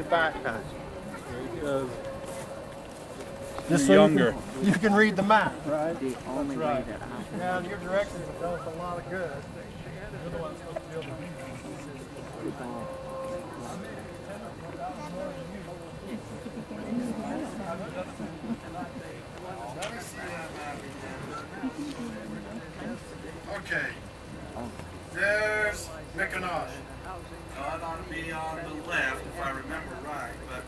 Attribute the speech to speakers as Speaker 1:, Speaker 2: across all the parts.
Speaker 1: backpack.
Speaker 2: Just
Speaker 1: so
Speaker 2: younger.
Speaker 1: You can read the map, right?
Speaker 3: The only way
Speaker 1: right.
Speaker 3: that I can.
Speaker 1: Yeah, your directions have done us a lot of good. You're the one that's supposed to be able to read
Speaker 4: Okay. There's McIntosh.
Speaker 5: It ought to be on the left if I remember right, but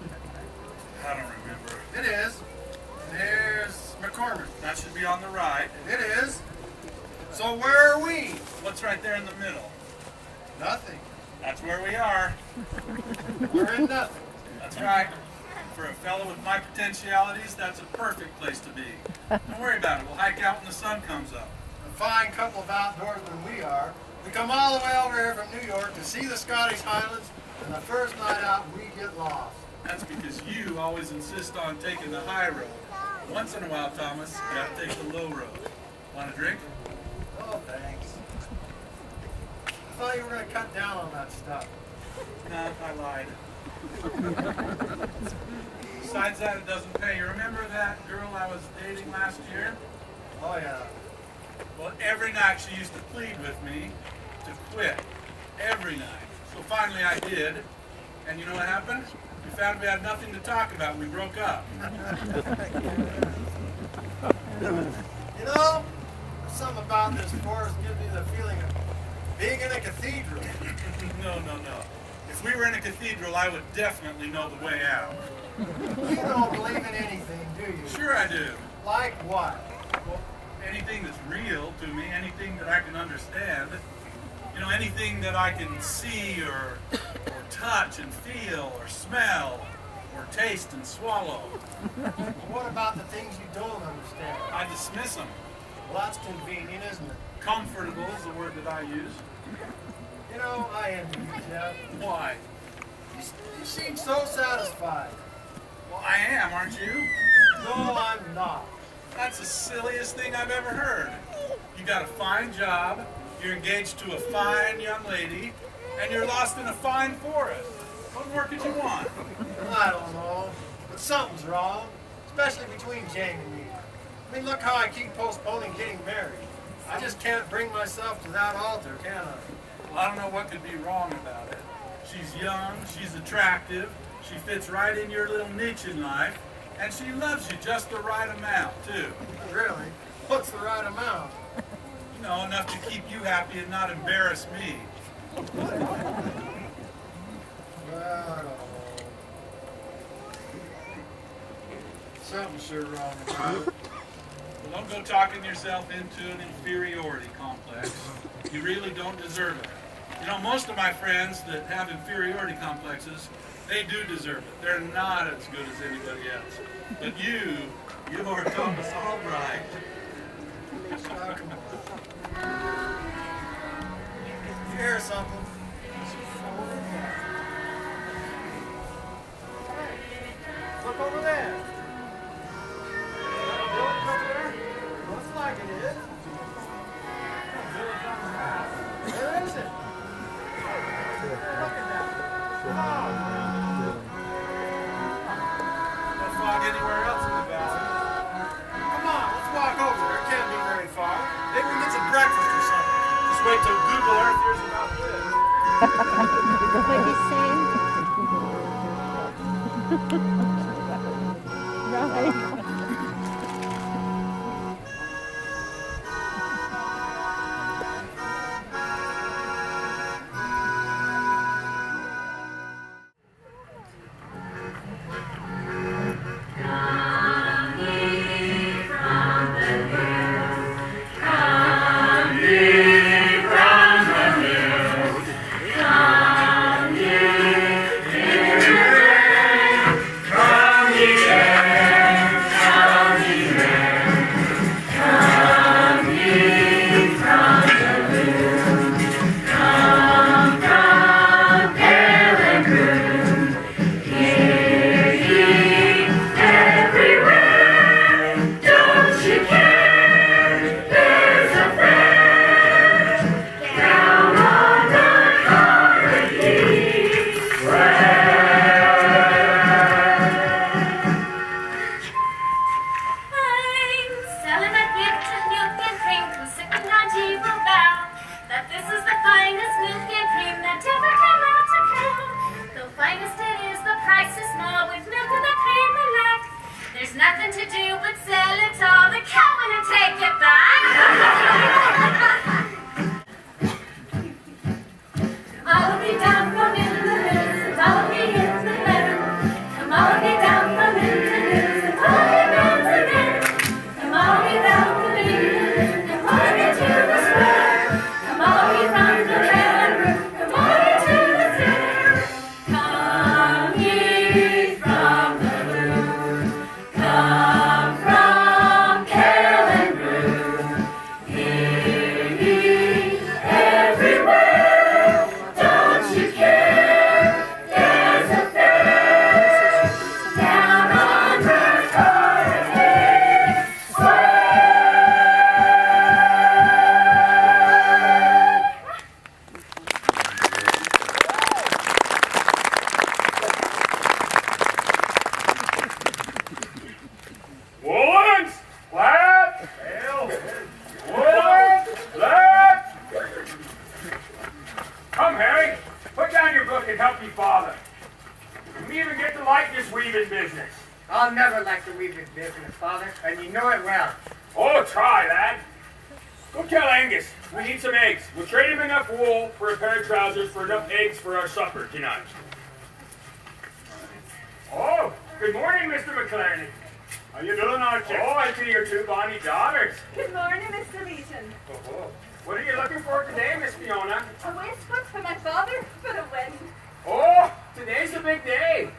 Speaker 5: I don't remember.
Speaker 4: It is. There's McCormick.
Speaker 5: That should be on the right.
Speaker 4: It is. So where are we?
Speaker 5: What's right there in the middle?
Speaker 4: Nothing.
Speaker 5: That's where we are.
Speaker 4: We're in nothing.
Speaker 5: That's right. For a fellow with my potentialities, that's a perfect place to be. Don't worry about it. We'll hike out when the sun comes up.
Speaker 4: A fine couple of outdoorsmen we are. We come all the way over here from New York to see the Scottish Highlands, and the first night out we get lost.
Speaker 5: That's because you always insist on taking the high road. Once in a while, Thomas, you gotta take the low road. Want a drink?
Speaker 4: Oh, thanks. I thought you were going to cut down on that stuff.
Speaker 5: Nah, I lied. Besides that, it doesn't pay. You remember that girl I was dating last year?
Speaker 4: Oh, yeah.
Speaker 5: Well, every night she used to plead with me to quit. Every night. So finally I did. And you know what happened? We found we had nothing to talk about. We broke up.
Speaker 4: You know, there's something about this forest gives me the feeling of being in a cathedral.
Speaker 5: No. If we were in a cathedral, I would definitely know the way out.
Speaker 4: You don't believe in anything, do you?
Speaker 5: Sure I do.
Speaker 4: Like what?
Speaker 5: Well, anything that's real to me, anything that I can understand, you know, anything that I can see or touch and feel or smell or taste and swallow.
Speaker 4: What about the things you don't understand?
Speaker 5: I dismiss them.
Speaker 4: Well, that's convenient, isn't it?
Speaker 5: Comfortable is the word that I use.
Speaker 4: You know, I envy you, Jeff.
Speaker 5: Why?
Speaker 4: You seem so satisfied.
Speaker 5: Well, I am, aren't you?
Speaker 4: No, I'm not.
Speaker 5: That's the silliest thing I've ever heard. You got a fine job, you're engaged to a fine young lady, and you're lost in a fine forest. What more could you want?
Speaker 4: I don't know, but something's wrong, especially between Jane and me. I mean, look how I keep postponing getting married. I just can't bring myself to that altar, can I?
Speaker 5: Well, I don't know what could be wrong about it. She's young, she's attractive, she fits right in your little niche in life, and she loves you just the right amount, too.
Speaker 4: Really? What's the right amount?
Speaker 5: You know, enough to keep you happy and not embarrass me.
Speaker 4: Well, I don't know. Something's sure wrong about it.
Speaker 5: Well, don't go talking yourself into an inferiority complex. You really don't deserve it. You know, most of my friends that have inferiority complexes, they do deserve it. They're not as good as anybody else. But you're Thomas Albright.
Speaker 4: You hear something? Look over there. Looks like it is. Where is it? Look at that.
Speaker 5: No fog anywhere else in the valley.
Speaker 4: Come on, let's walk over there. It can't be very far. Maybe we can get some breakfast or something.
Speaker 5: Just wait till Google Earth hears about this.
Speaker 6: What you saying? Right.
Speaker 7: Come ye,
Speaker 2: business.
Speaker 3: I'll never like to leave this business, Father, and you know it well.
Speaker 2: Oh, try, lad. Go tell Angus we need some eggs. We'll trade him enough wool for a pair of trousers for enough eggs for our supper tonight. Oh, good morning, Mr. McLaren.
Speaker 7: How you doing, Archie?
Speaker 2: Oh, I see your two bonny daughters.
Speaker 8: Good morning, Mr. Beaton.
Speaker 2: Oh, what are you looking for today, Miss Fiona?
Speaker 8: A waistcoat for my father for the wedding.
Speaker 2: Oh, today's a big day.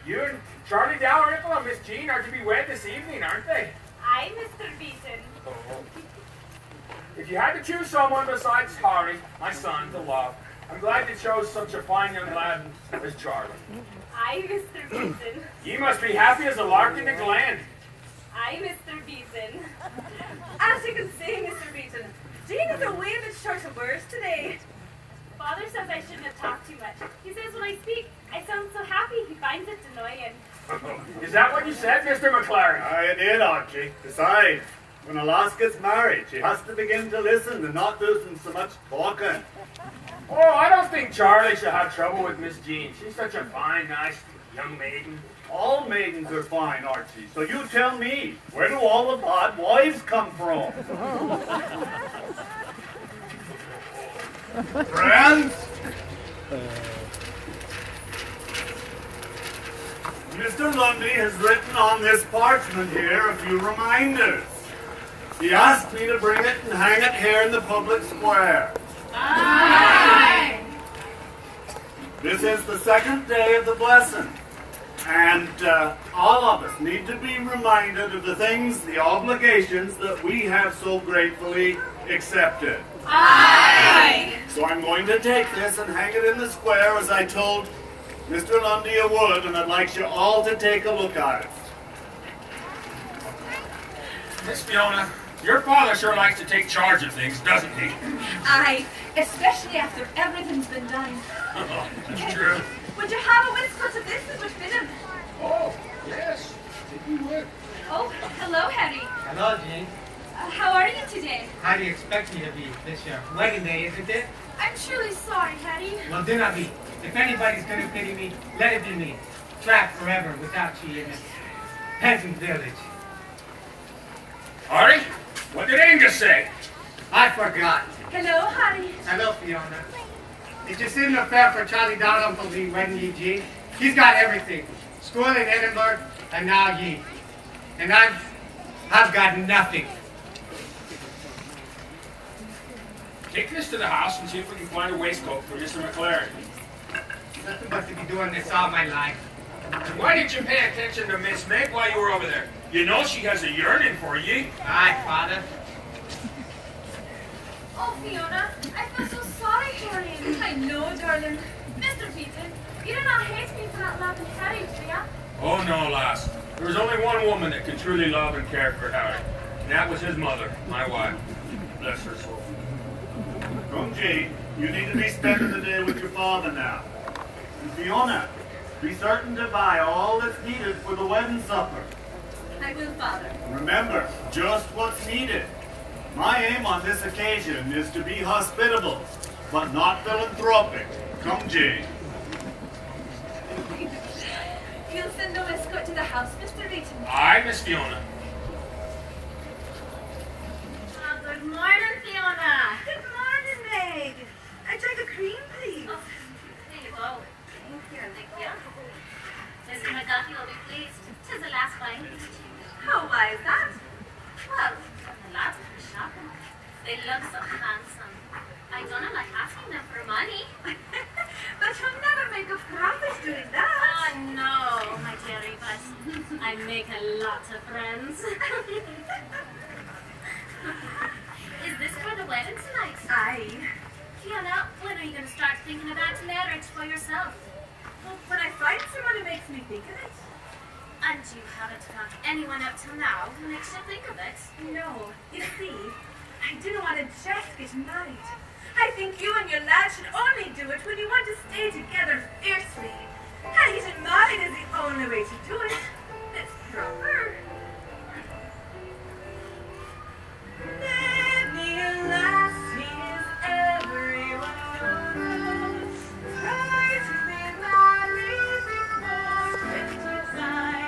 Speaker 2: You and Charlie Dalrymple and Miss Jean are to be wed this evening, aren't they?
Speaker 8: Aye, Mr. Beaton.
Speaker 2: If you had to choose someone besides Harry, my son, to love, I'm glad you chose such a fine young lad as Charlie.
Speaker 8: Aye, Mr. Beaton.
Speaker 2: Ye must be happy as a lark in the glen.
Speaker 8: Aye, Mr. Beaton. As you can see, Mr. Beaton, Jean is a wee bit short of words today. Father says I shouldn't have talked too much. He says when I speak, I sound so happy he finds it annoying.
Speaker 2: Is that what you said, Mr. McLaren?
Speaker 7: I did, Archie. Besides, when a lass gets married, she has to begin to listen and not do so much talking.
Speaker 2: Oh, I don't think Charlie should have trouble with Miss Jean. She's such a fine, nice young maiden.
Speaker 7: All maidens are fine, Archie. So you tell me, where do all the bad wives come from? Friends? Mr. Lundy has written on this parchment here a few reminders. He asked me to bring it and hang it here in the public square.
Speaker 8: Aye!
Speaker 7: This is the second day of the blessing, and all of us need to be reminded of the things, the obligations that we have so gratefully accepted.
Speaker 8: Aye!
Speaker 7: So I'm going to take this and hang it in the square as I told Mr. Lundy I would, and I'd like you all to take a look at it.
Speaker 2: Miss Fiona, your father sure likes to take charge of things, doesn't he?
Speaker 8: Aye, especially after everything's been done.
Speaker 2: That's true.
Speaker 8: Would you have a waistcoat of this that would fit him?
Speaker 2: Oh, yes. You would.
Speaker 8: Oh, hello, Harry.
Speaker 3: Hello, Jean.
Speaker 8: How are you today?
Speaker 3: How do you expect me to be this your wedding day, isn't it?
Speaker 8: I'm truly sorry, Harry.
Speaker 3: Well, do not be. If anybody's going to pity me, let it be me. Trapped forever without you in this peasant village.
Speaker 2: Harry, what did Angus say?
Speaker 3: I forgot.
Speaker 8: Hello, Harry.
Speaker 3: Hello, Fiona. It just isn't fair for Charlie Dalrymple to be wedding ye, Jean. He's got everything. School in Edinburgh, and now ye. And I've got nothing.
Speaker 2: Take this to the house and see if we can find a waistcoat for Mr. McLaren.
Speaker 3: Nothing but to be doing this all my life.
Speaker 2: Why didn't you pay attention to Miss Meg while you were over there? You know she has a yearning for ye.
Speaker 3: Aye, Father.
Speaker 8: Oh, Fiona, I feel so sorry, darling. I know, darling. Mr. Beaton, you do not hate me for not loving Harry, do ya?
Speaker 2: Oh no, lass. There was only one woman that could truly love and care for Harry. And that was his mother, my wife. Bless her soul.
Speaker 7: Come, Jean, you need to be spending the day with your father now. And Fiona, be certain to buy all that's needed for the wedding supper.
Speaker 8: I will, Father.
Speaker 7: Remember, just what's needed. My aim on this occasion is to be hospitable, but not philanthropic. Come, Jane.
Speaker 8: You'll send the waistcoat to the house, Mr. Beaton.
Speaker 2: Aye, Miss Fiona.
Speaker 8: Good morning, Fiona. Good morning, Meg. I'd like a cream, please.
Speaker 9: Oh, there you go. Thank you. Mr. McGuffey will be pleased. 'Tis the last buying.
Speaker 8: How wise that?
Speaker 9: Well, the lads are shopping. They look so handsome. I don't like asking them for money.
Speaker 8: But you'll never make a profit doing that.
Speaker 9: Oh no, my dearie, but I make a lot of friends. Is this for the wedding tonight?
Speaker 8: Aye.
Speaker 9: Fiona, when are you going to start thinking about marriage for yourself?
Speaker 8: Well, when I find someone who makes me think of it.
Speaker 9: And you haven't found anyone up till now who makes you think of it?
Speaker 8: No. You see, I didn't want to just get married. I think you and your lad should only do it when you want to stay together fiercely. And getting married is the only way to do it. It's proper. Many lasses everyone knows try to be married before 20 times.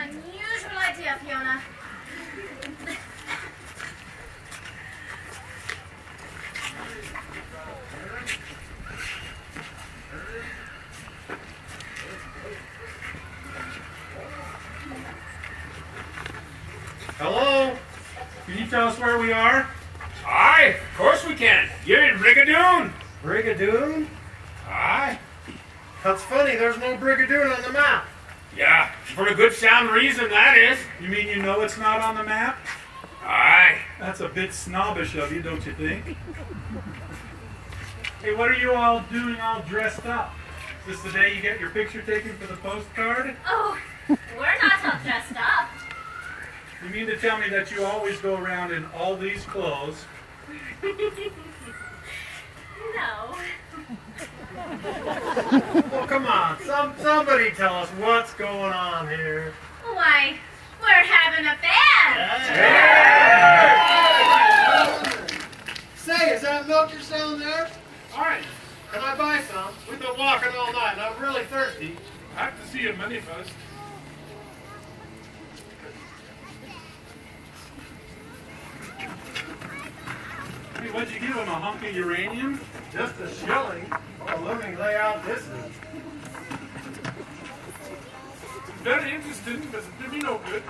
Speaker 9: unusual idea, Fiona.
Speaker 5: Hello? Can you tell us where we are?
Speaker 2: Aye, of course we can. You're in BRIGADOON.
Speaker 4: Brigadoon?
Speaker 2: Aye.
Speaker 4: That's funny, there's no Brigadoon on the map.
Speaker 2: Yeah, for a good sound reason, that is.
Speaker 5: You mean you know it's not on the map?
Speaker 2: Aye.
Speaker 5: That's a bit snobbish of you, don't you think? Hey, what are you all doing all dressed up? Is this the day you get your picture taken for the postcard?
Speaker 9: Oh, we're not all dressed up.
Speaker 5: You mean to tell me that you always go around in all these clothes?
Speaker 9: No.
Speaker 4: Well, come on, somebody tell us what's going on here.
Speaker 9: Why, we're having a band.
Speaker 4: Say, is that milk you're selling there?
Speaker 1: All right.
Speaker 4: Can I buy some? We've been walking all night and I'm really thirsty.
Speaker 1: I have to see your money first.
Speaker 5: Hey, what'd you give him, a hunk of uranium?
Speaker 4: Just a shilling. Oh, let me lay out this is.
Speaker 1: Very interesting, but it did me no good.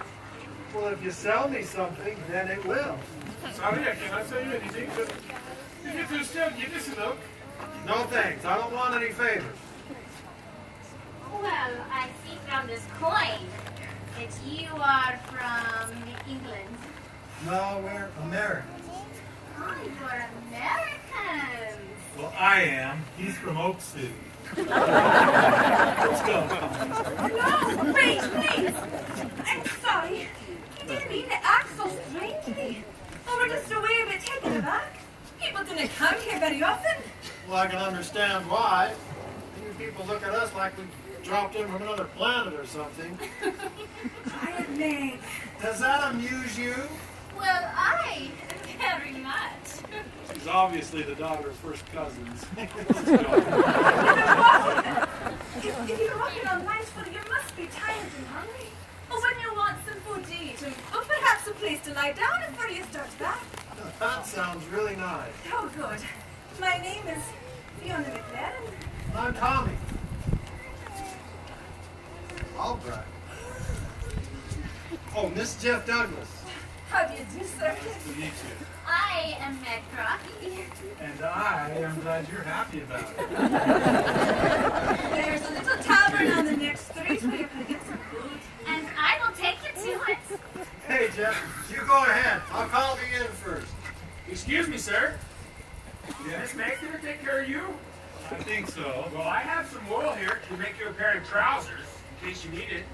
Speaker 4: Well, if you sell me something, then it will.
Speaker 1: Sorry, I cannot sell you anything, but if you still give us a look.
Speaker 4: No thanks. I don't want any favors.
Speaker 9: Well, I see from this coin that you are from England.
Speaker 4: No, we're Americans.
Speaker 9: Oh, you're Americans.
Speaker 5: Well, I am. He's from Oak City. Let's go.
Speaker 8: No, wait, please. I'm sorry. He didn't mean to act so strangely. Oh, we're just a wee bit taken aback. People didn't come here very often.
Speaker 4: Well, I can understand why. You people look at us like we dropped in from another planet or something.
Speaker 8: Quiet, Meg.
Speaker 4: Does that amuse you?
Speaker 9: Well, I very much.
Speaker 5: She's obviously the daughter of first cousins.
Speaker 8: If you're walking all night, well, you must be tired and hungry. Or when you want some food to eat, or perhaps a place to lie down before you start back.
Speaker 4: That sounds really nice.
Speaker 8: Oh, good. My name is Fiona McLaren.
Speaker 4: I'm Tommy. All right. Oh, Miss Jeff Douglas.
Speaker 8: How do you do, sir?
Speaker 5: To meet you.
Speaker 9: I am Meg Crocky.
Speaker 5: And I am glad you're happy about it.
Speaker 8: There's a little tavern on the next street where you can get some food.
Speaker 9: And I will take you to it.
Speaker 4: Hey, Jeff, you go ahead. I'll call you in first.
Speaker 2: Excuse me, sir.
Speaker 5: Yeah,
Speaker 2: Miss Meg's gonna take care of you?
Speaker 5: I think so.
Speaker 2: Well, I have some wool here to make you a pair of trousers, in case you need it.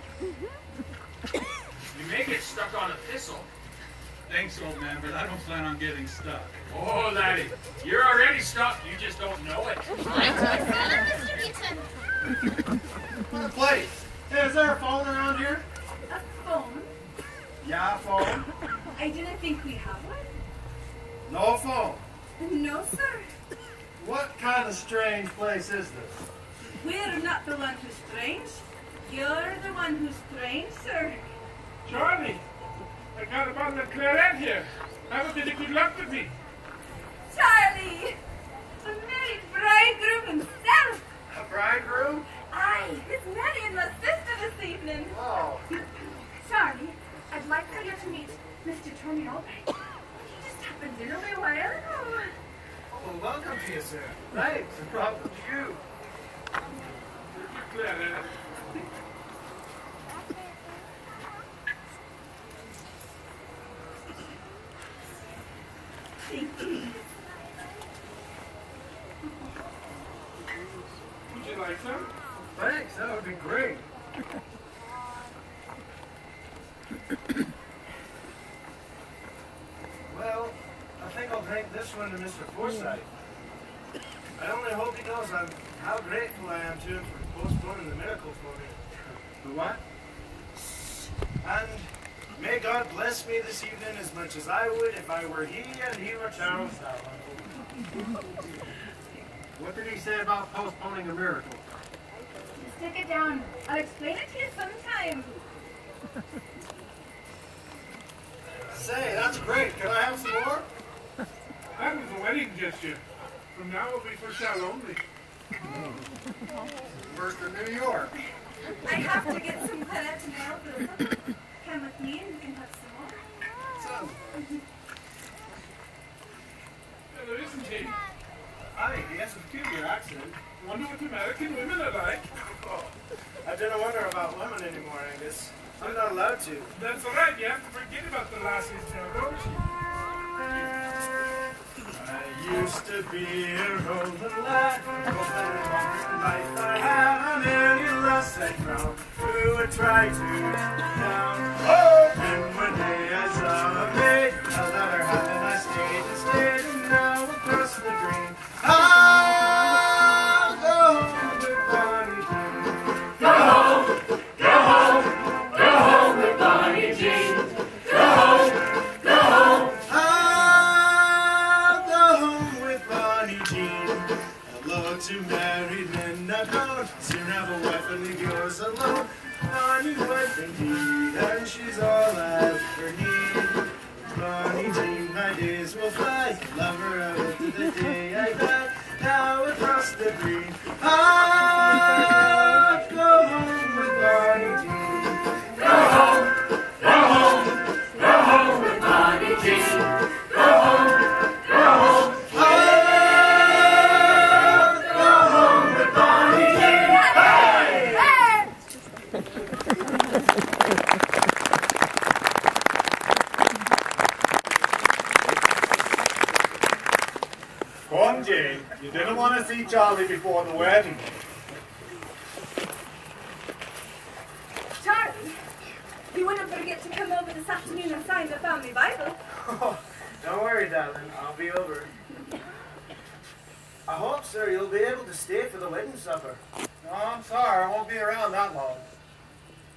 Speaker 2: You may get stuck on a thistle.
Speaker 5: Thanks, old man, but I don't plan on getting stuck.
Speaker 2: Oh, laddie, you're already stuck. You just don't know it.
Speaker 9: Mr. Eaton.
Speaker 4: What a place. Hey, is there a phone around here?
Speaker 8: A phone?
Speaker 4: Yeah, a phone.
Speaker 8: I didn't think we have one.
Speaker 4: No phone.
Speaker 8: No, sir.
Speaker 4: What kind of strange place is this?
Speaker 8: We're not the one who's strange. You're the one who's strange, sir.
Speaker 1: Charlie, I got a bottle of claret here. Have a bit of good luck with me.
Speaker 8: Charlie! A married bridegroom himself!
Speaker 4: A bridegroom?
Speaker 8: Aye, it's Mary and my sister this evening.
Speaker 4: Oh.
Speaker 8: Charlie, I'd like for you to meet Mr. Tony Albright. He just happened in a wee while ago.
Speaker 4: Well, welcome to you, sir. Thanks, and welcome to you.
Speaker 1: Claret.
Speaker 8: Thank you.
Speaker 1: Would you like some?
Speaker 4: Thanks, that would be great. Well, I think I'll take this one to Mr. Forsythe. I only hope he knows how grateful I am to him for postponing the miracle for me. The what? And may God bless me this evening as much as I would if I were he and he were Charles Darwin. What did he say about postponing a miracle?
Speaker 8: Just take it down. I'll explain it to you sometime.
Speaker 4: Say, that's great. Can I have some more?
Speaker 1: That was a wedding gesture. From now it will be for sale only.
Speaker 4: First in New York.
Speaker 8: I have to get some credit tomorrow for the supper. Come with me and you can have some more.
Speaker 4: Son.
Speaker 1: Hello, isn't he?
Speaker 4: Hi, he has a peculiar accent.
Speaker 1: Wonder what American women are like. Oh,
Speaker 4: I don't wonder about women anymore, Angus. I'm not allowed to.
Speaker 1: that's all right. You have to forget about the lassies now, don't you?
Speaker 4: I used to be a rolling lad, life I have many lost I found, who would try to down. Oh! And one day I saw a maid, I let her have and I stayed and stayed, and now across the green, I'll go home with Bonnie Jean. Go home, go home, go home with Bonnie Jean. Go home, go home. I'll go home with Bonnie Jean. Hello to married men not known, soon have a wife and leave yours alone. Bonnie wife indeed, and she's all I ever need. Bonnie Jean, my days will fly, love her out to the day I die. Now across the green, I'll go home with Bonnie Jean. Go home, go home, go home with Bonnie Jean. Go home, go home. I'll go home with Bonnie Jean. Hey!
Speaker 7: Come, Jane. You didn't want to see Charlie before the wedding.
Speaker 8: Charlie, you wouldn't forget to come over this afternoon and sign the family Bible.
Speaker 4: Don't worry, darling. I'll be over. I hope, sir, you'll be able to stay for the wedding supper.
Speaker 3: No, I'm sorry. I won't be around that long.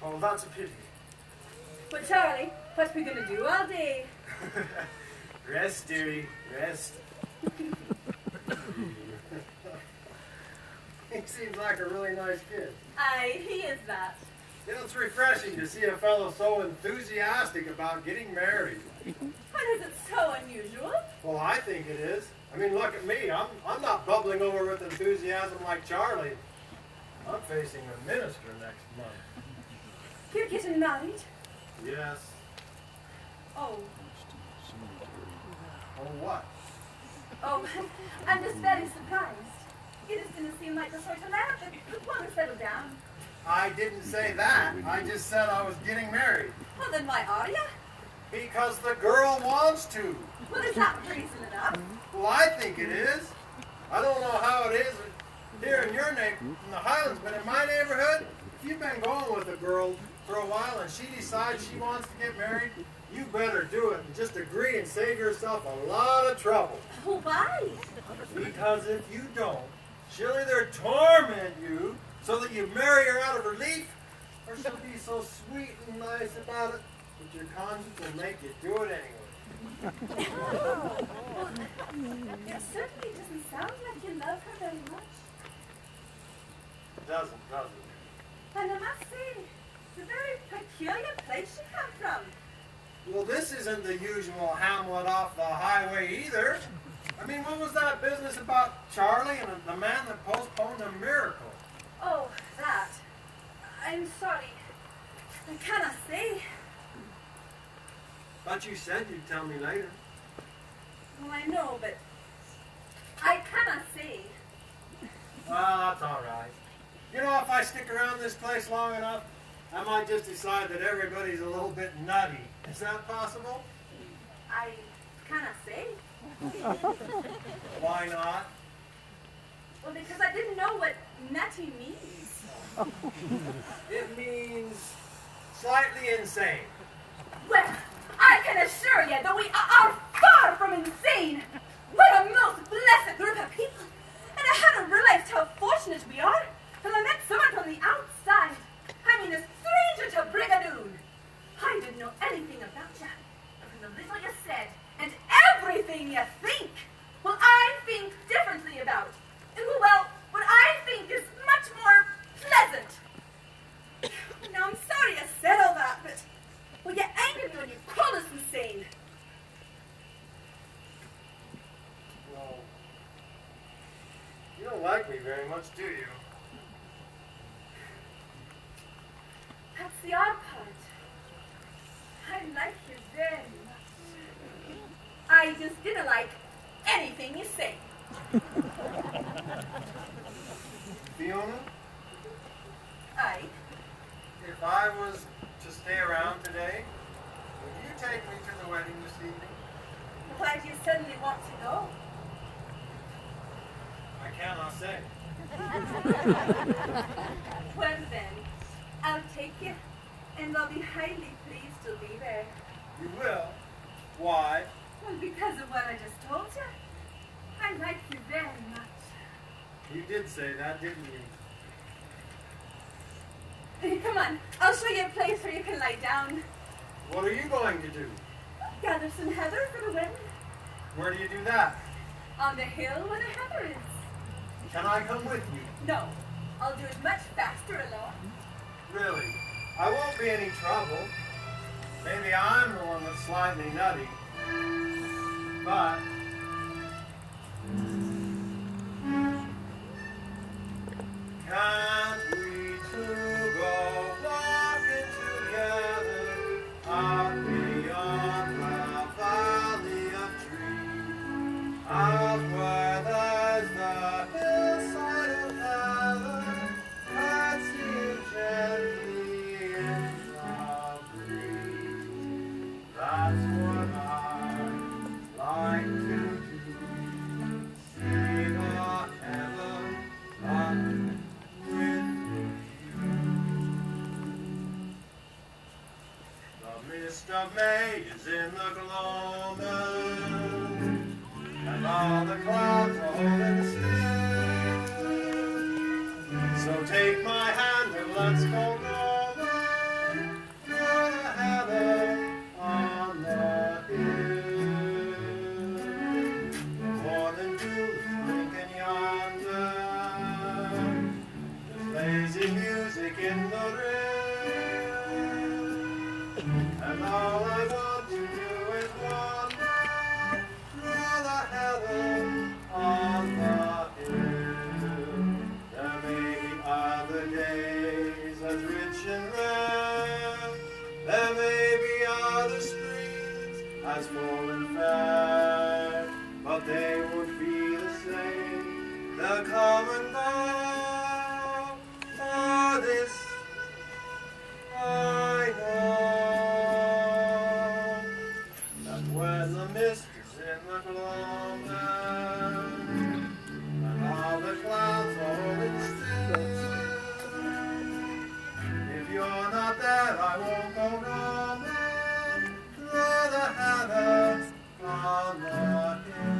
Speaker 4: Oh, that's a pity.
Speaker 8: But Charlie, what we gonna do all day?
Speaker 4: Rest, dearie. Rest.
Speaker 3: He seems like a really nice kid.
Speaker 8: Aye, he is that.
Speaker 3: You know, it's refreshing to see a fellow so enthusiastic about getting married.
Speaker 8: What is it so unusual?
Speaker 3: Well, I think it is. I mean, look at me. I'm not bubbling over with enthusiasm like Charlie. I'm facing a minister next month.
Speaker 8: You're getting married?
Speaker 3: Yes.
Speaker 8: Oh.
Speaker 3: Oh, what?
Speaker 8: Oh, I'm just very surprised. You just didn't seem like the sort of lad that would want to settle down.
Speaker 3: I didn't say that. I just said I was getting married.
Speaker 8: Well, then why are you?
Speaker 3: Because the girl wants to.
Speaker 8: Well, is that reason enough?
Speaker 3: Well, I think it is. I don't know how it is here in your in the Highlands, but in my neighborhood, if you've been going with a girl for a while and she decides she wants to get married, you better do it and just agree and save yourself a lot of trouble.
Speaker 8: Oh, why?
Speaker 3: Because if you don't, she'll either torment you so that you marry her out of relief, or she'll be so sweet and nice about it that your conscience will make you do it anyway.
Speaker 8: Well, it certainly doesn't sound like you love her very much.
Speaker 3: It doesn't.
Speaker 8: And I must say, it's a very peculiar place you come from.
Speaker 3: Well, this isn't the usual hamlet off the highway either. I mean, what was that business about Charlie and the man that postponed a miracle?
Speaker 8: Oh, that. I'm sorry. I cannot say.
Speaker 3: But you said you'd tell me later.
Speaker 8: Well, I know, but I cannot say.
Speaker 3: Well, that's all right. You know, if I stick around this place long enough, I might just decide that everybody's a little bit nutty. Is that possible?
Speaker 8: I cannot say.
Speaker 3: Why not?
Speaker 8: Well, because I didn't know what nutty means.
Speaker 3: It means slightly insane.
Speaker 8: Well, I can assure you that we are far from insane. We're a most blessed group of people. And I hadn't realized how fortunate we are till I met someone from the outside. I mean, a stranger to Brigadoon. I didn't know anything about you. But from the little you said and everything you think, well, I think differently about. Well, what I think is much more pleasant. Now, I'm sorry I said all that, but
Speaker 4: don't like me very much, do you?
Speaker 8: That's the odd part. I like you very much. I just didn't like anything you say.
Speaker 4: Fiona,
Speaker 8: I?
Speaker 4: if I was to stay around today, would you take me to the wedding this evening?
Speaker 8: Why do you suddenly want to go?
Speaker 4: I cannot say.
Speaker 8: Well then, I'll take you, and I'll be highly pleased to be there.
Speaker 4: You will? Why?
Speaker 8: Well, because of what I just told you. I like you very much.
Speaker 4: You did say that, didn't you?
Speaker 8: Come on, I'll show you a place where you can lie down.
Speaker 4: What are you going to do?
Speaker 8: Gather some heather for the wind.
Speaker 4: Where do you do that?
Speaker 8: On the hill where the heather is.
Speaker 4: Can I come with you?
Speaker 8: No, I'll do it much faster alone.
Speaker 4: Really? I won't be any trouble. Maybe I'm the one that's slightly nutty. But can't we two go walking together out beyond the valley of trees, out where there's the hillside of heather, catch you gently in the breeze. That's what I like to do. See the heather run with you. The mist of May is in the gloaming, and all the clouds are holding still. So take my hand and let's go roaming through the heather on the hill. The morning dew is blinking yonder. There's lazy music in the rill, and all I want to do is wander through the heather on the hill. There may be other days as rich and rare. There may be other springs as full and fair, but they won't be the same. They'll come and go. For this I know, that when the mist is in the gloaming, and all the clouds are holding still, if you're not there, I won't go roaming through the heather on the hill.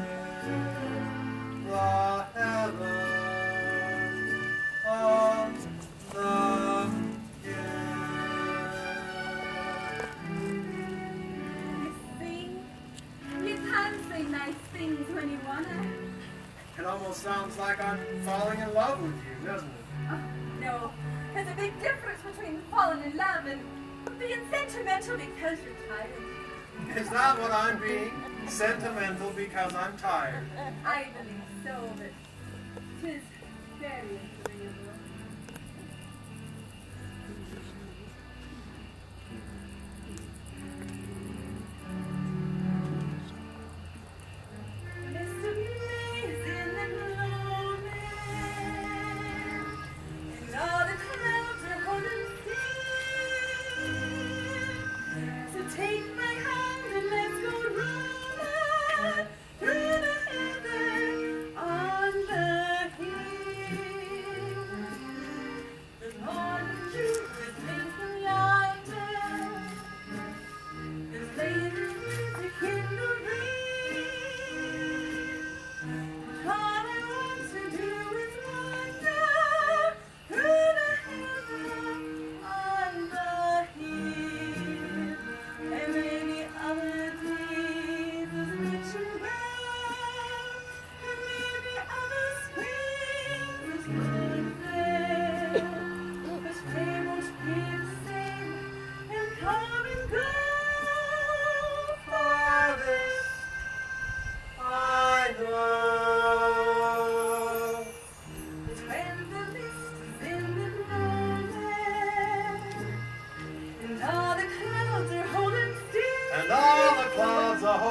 Speaker 4: The heather on the
Speaker 8: You see, you can say nice things when you wanna.
Speaker 4: It almost sounds like I'm falling in love with you, doesn't it?
Speaker 8: Oh, no, there's a big difference between falling in love and being sentimental because you're tired.
Speaker 4: Is that what I'm being? Sentimental because I'm tired.
Speaker 8: I believe so, but 'tis very agreeable. Mr. Mays in the gloaming, and all the clouds are holding still. So take my hand and let's go roaming through the heather on the hill.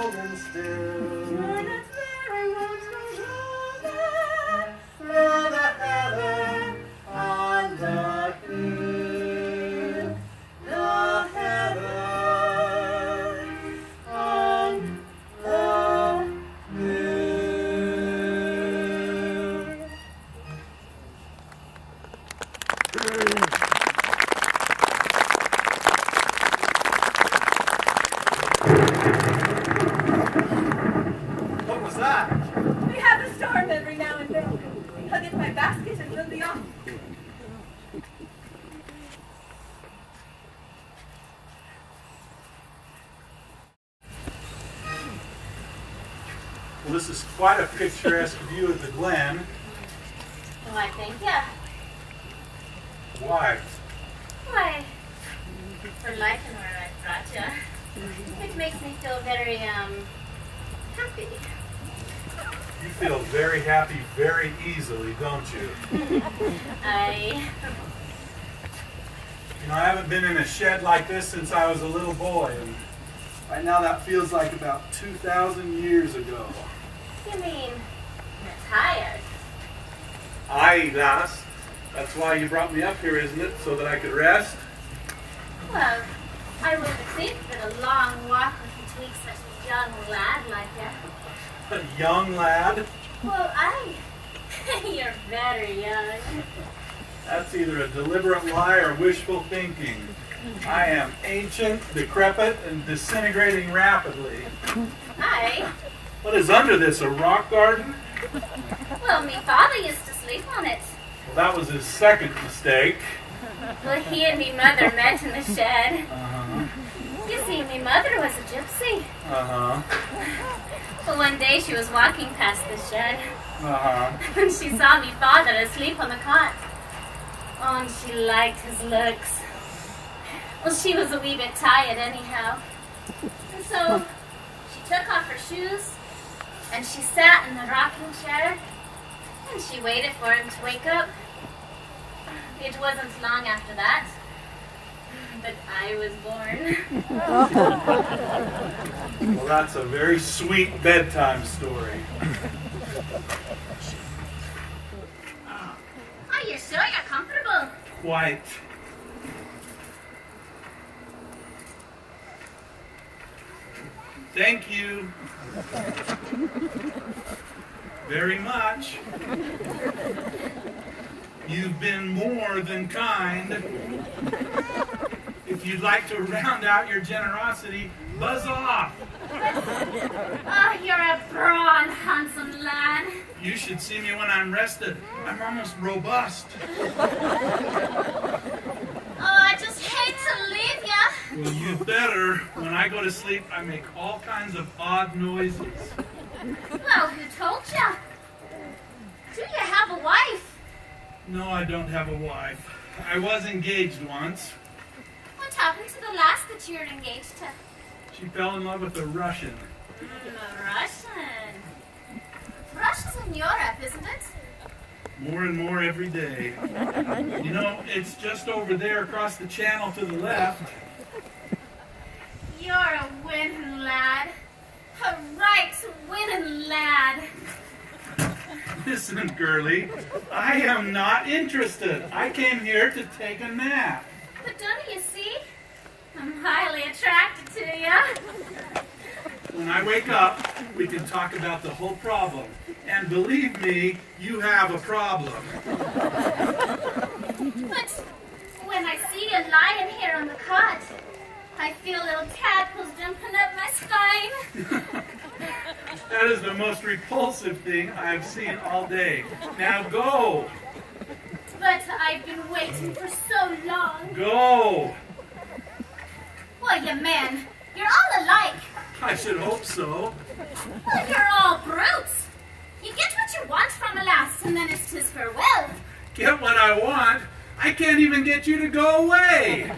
Speaker 10: holding still. Through the heather on the hill. The heather on the hill. What was that?
Speaker 8: We have a storm every now and then. I'll get my basket and we'll be off.
Speaker 5: Well, this is quite a picturesque view of the Glen.
Speaker 9: Why, thank ya.
Speaker 5: Why?
Speaker 9: Why, for liking where I brought ya. It makes me feel very, happy.
Speaker 5: You feel very happy very easily, don't you? You know, I haven't been in a shed like this since I was a little boy, and right now that feels like about 2,000 years ago.
Speaker 9: You mean, you're tired?
Speaker 5: Aye, lass. That's why you brought me up here, isn't it? So that I could rest?
Speaker 9: Well, I wouldn't think that a long walk would take such a young lad like you.
Speaker 5: A young lad?
Speaker 9: Well, you're very young.
Speaker 5: That's either a deliberate lie or wishful thinking. I am ancient, decrepit, and disintegrating rapidly.
Speaker 9: Aye.
Speaker 5: What is under this, a rock garden?
Speaker 9: Well, me father used to sleep on it.
Speaker 5: Well, that was his second mistake.
Speaker 9: Well, he and me mother met in the shed.
Speaker 5: Uh-huh.
Speaker 9: You see, me mother was a gypsy.
Speaker 5: Uh-huh.
Speaker 9: Well, one day she was walking past the shed.
Speaker 5: Uh-huh.
Speaker 9: And she saw me father asleep on the cot. Oh, and she liked his looks. Well, she was a wee bit tired anyhow. And so she took off her shoes and she sat in the rocking chair and she waited for him to wake up. It wasn't long after that that I was born.
Speaker 5: Well, that's a very sweet bedtime story.
Speaker 9: Are you sure you're comfortable?
Speaker 5: Quite. Thank you very much. You've been more than kind. If you'd like to round out your generosity, buzz off.
Speaker 9: Oh, you're a brawn, handsome lad.
Speaker 5: You should see me when I'm rested. I'm almost robust.
Speaker 9: Oh, I just hate to leave ya.
Speaker 5: Well, you better. When I go to sleep, I make all kinds of odd noises.
Speaker 9: Well, who told ya? Do you have a wife?
Speaker 5: No, I don't have a wife. I was engaged once.
Speaker 9: What happened to the lass that you're engaged to?
Speaker 5: She fell in love with a Russian.
Speaker 9: A Russian. Russia's in Europe, isn't it?
Speaker 5: More and more every day. You know, it's just over there across the channel to the left.
Speaker 9: You're a winning lad. A right winning lad.
Speaker 5: Listen, girlie, I am not interested. I came here to take a nap.
Speaker 9: But don't you see? I'm highly attracted to you.
Speaker 5: When I wake up, we can talk about the whole problem. And believe me, you have a problem.
Speaker 9: But when I see you lying here on the cot, I feel little tadpoles jumping up my spine.
Speaker 5: That is the most repulsive thing I've seen all day. Now go.
Speaker 9: But I've been waiting for so long.
Speaker 5: Go.
Speaker 9: Well, you men, you're all alike.
Speaker 5: I should hope so.
Speaker 9: Well, you're all brutes. You get what you want from a lass, and then it's 'tis farewell.
Speaker 5: Get what I want? I can't even get you to go away.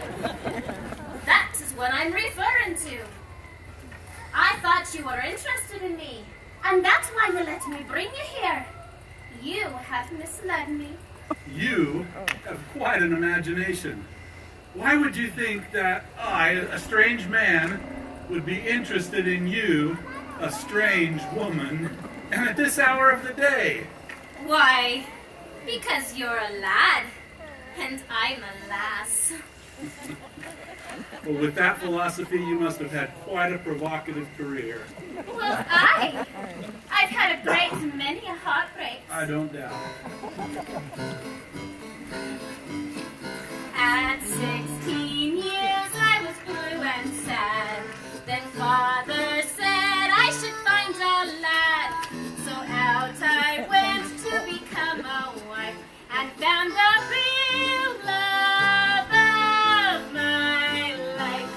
Speaker 9: That is what I'm referring to. I thought you were interested in me, and that's why you let me bring you here. You have misled me.
Speaker 5: You have quite an imagination. Why would you think that I, a strange man, would be interested in you A strange woman, and at this hour of the day.
Speaker 9: Why, because you're a lad, and I'm a lass.
Speaker 5: Well, with that philosophy, you must have had quite a provocative career.
Speaker 9: Well, I've had a great many a heartbreak.
Speaker 5: I don't doubt
Speaker 9: At 16 years, I was blue and sad. Then father said I should find a lad. So out I went to become a wife and found the real love of my life.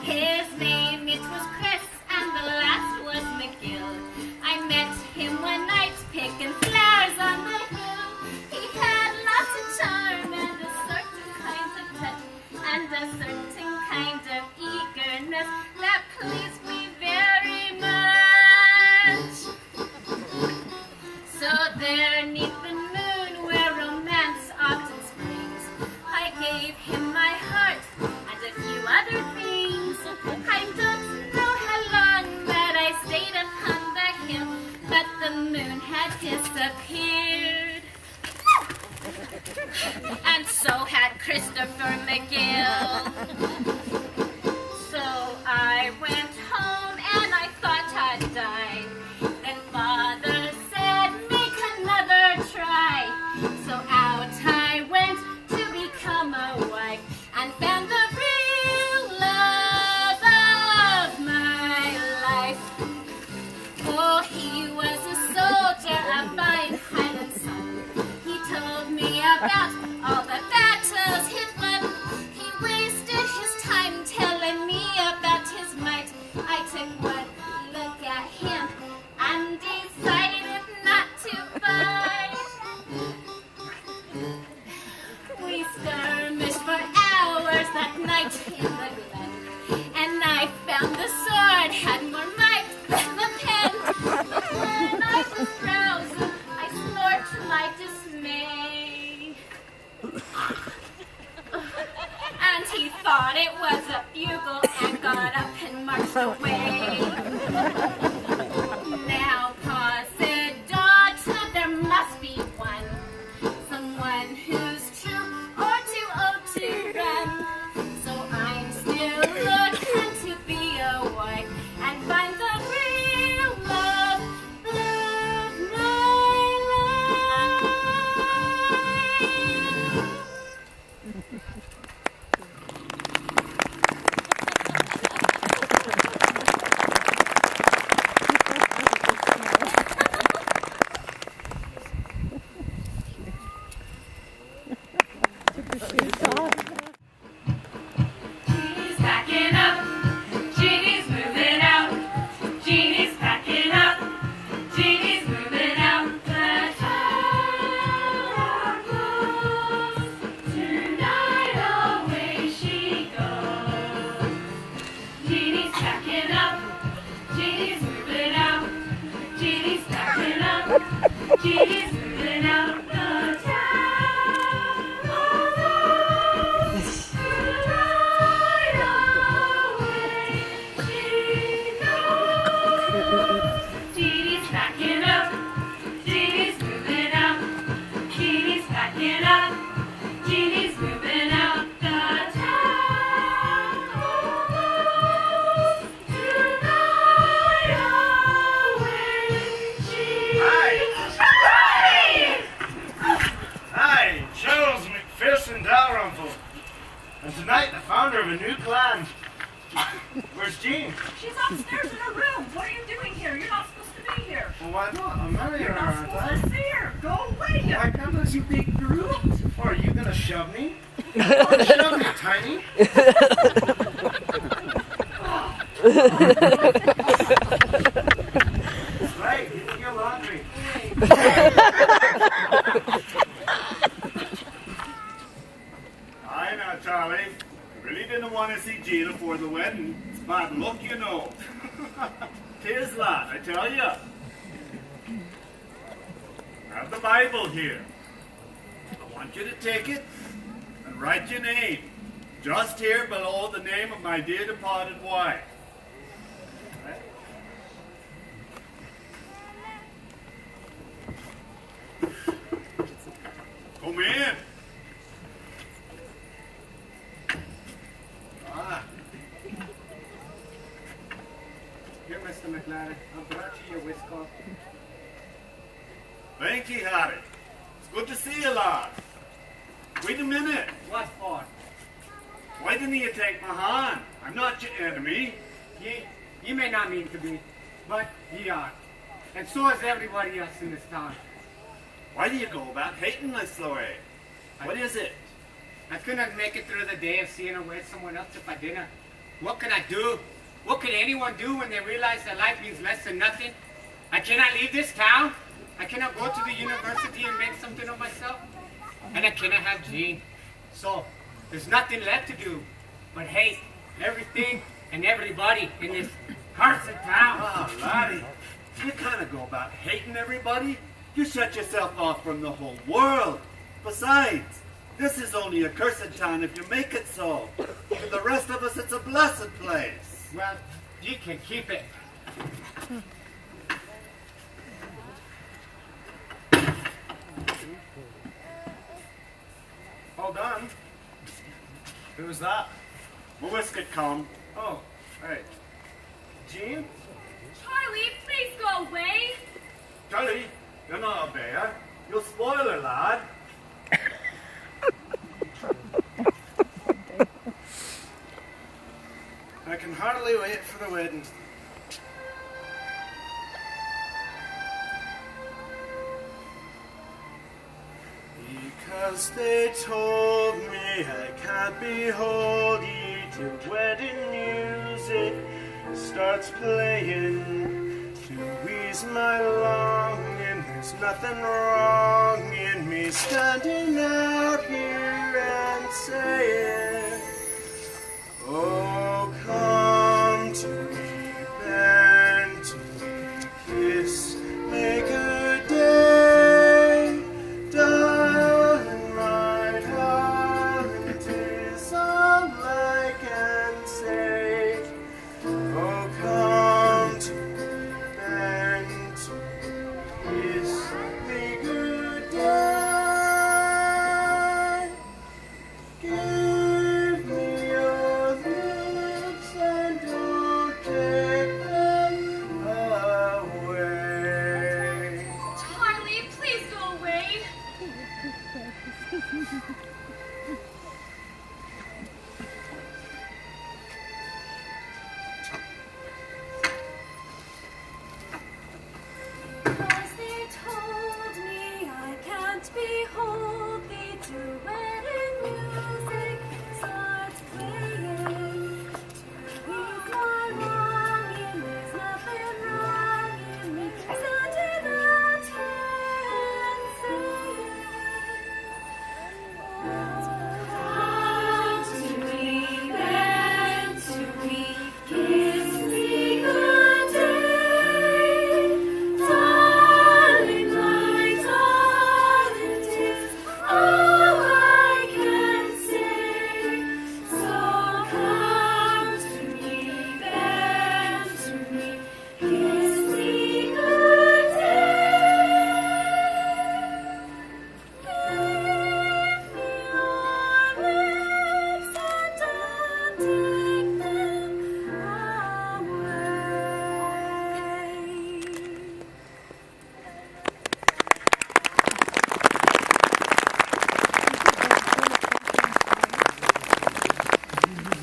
Speaker 9: His name, it was Chris, and the last was McGill. I met him one night picking flowers on the hill. He had lots of charm and a certain kind of touch and a certain kind of eagerness that pleased me very much. So there 'neath the moon where romance often springs, I gave him my heart and a few other things. I don't know how long that I stayed upon the hill, but the moon had disappeared. And so had Christopher McGill. So I went home and I thought I'd died. Then father said, make another try. So out I went to become a wife and found the real love of my life. Oh, he was a soldier, a fine Highland son. He told me about all the battles he'd won. He wasted his time telling me about his might. I took one look at him and decided not to fight. We skirmished for hours that night in the glen, and I found the sword had more might than the pen. But when I was roused, I swore to my dismay. And he thought it was a bugle and got up and marched away. Now Pa said, daughter, there must be one, someone who's true or too old to run. So I'm still looking to be a wife and find the real love of my life. Jeannie's packing up. Jeannie's moving out. Jeannie's packing up. Jeannie's moving out. The town goes. Tonight away she goes. Jeannie's packing up. Jeannie's moving out. Jeannie's packing up. Jeannie's moving out. The town goes. Tonight away she goes. Jeannie's packing up. Jeannie's moving out. Jeannie's packing up. Jeannie's moving out. The town goes. Tonight away she
Speaker 4: Hi, Charles McPherson Dalrymple. And tonight the founder of a new clan. Where's Jean?
Speaker 8: She's upstairs in her room. What are you doing here? You're not supposed to be here.
Speaker 4: Well, why not? I'm married
Speaker 8: You're
Speaker 4: her,
Speaker 8: not
Speaker 4: aren't
Speaker 8: supposed
Speaker 4: I?
Speaker 8: to see her. Go away.
Speaker 4: Why can't I see big brute? Or are you gonna shove me? Oh, shove me, Tiny. Right, you did your laundry.
Speaker 7: Aye now, Charlie. Really didn't want to see Jean before the wedding. It's bad luck, you know. 'Tis, lad, I tell you. Have the Bible here. I want you to take it and write your name just here below the name of my dear departed wife. Right? Come in.
Speaker 3: Here, Mr. McLaren, I brought you your whiskey.
Speaker 7: Thank you, Harry. It's good to see you, lad. Wait a minute.
Speaker 3: What for?
Speaker 7: Why didn't you take my hand? I'm not your enemy.
Speaker 3: Ye may not mean to be, but ye are. And so is everybody else in this town.
Speaker 7: Why do you go about hating this way? What is it?
Speaker 3: I couldn't make it through the day of seeing her with someone else if I didn't. What can I do? What can anyone do when they realize that life means less than nothing? I cannot leave this town. I cannot go to the university and make something of myself. And I cannot have Jean. So, there's nothing left to do but hate everything and everybody in this cursed town.
Speaker 7: Ah, laddie, you kind of go about hating everybody. You shut yourself off from the whole world. Besides, this is only a cursed town if you make it so. For the rest of us, it's a blessed place.
Speaker 3: Well, you can keep it.
Speaker 4: Hold on. Who was that?
Speaker 7: My whiskey come.
Speaker 4: Oh, right. Jean?
Speaker 9: Charlie, please go away.
Speaker 7: Charlie, you're not a bear. You'll spoil her, lad.
Speaker 4: I can hardly wait for the wedding. Because they told me I can't behold ye till wedding music starts playing. To ease my longing, there's nothing wrong in me standing out here and saying, oh, come to me, bend to me, kiss me good day, darling, my darling, 'tis all I can say. Oh, come to me, bend to me, kiss me good day. Give me your lips and don't take them away.
Speaker 9: Charlie, please go away. Because they told me I can't behold thee till wedding music starts playing. To ease my longing, there's nothing wrong in me standing out here and saying, oh, come to me, bend to me, kiss me good day, darling, my darling, 'tis all I can say. So come to me, bend to me, kiss me good day. Give me your lips and don't take them away.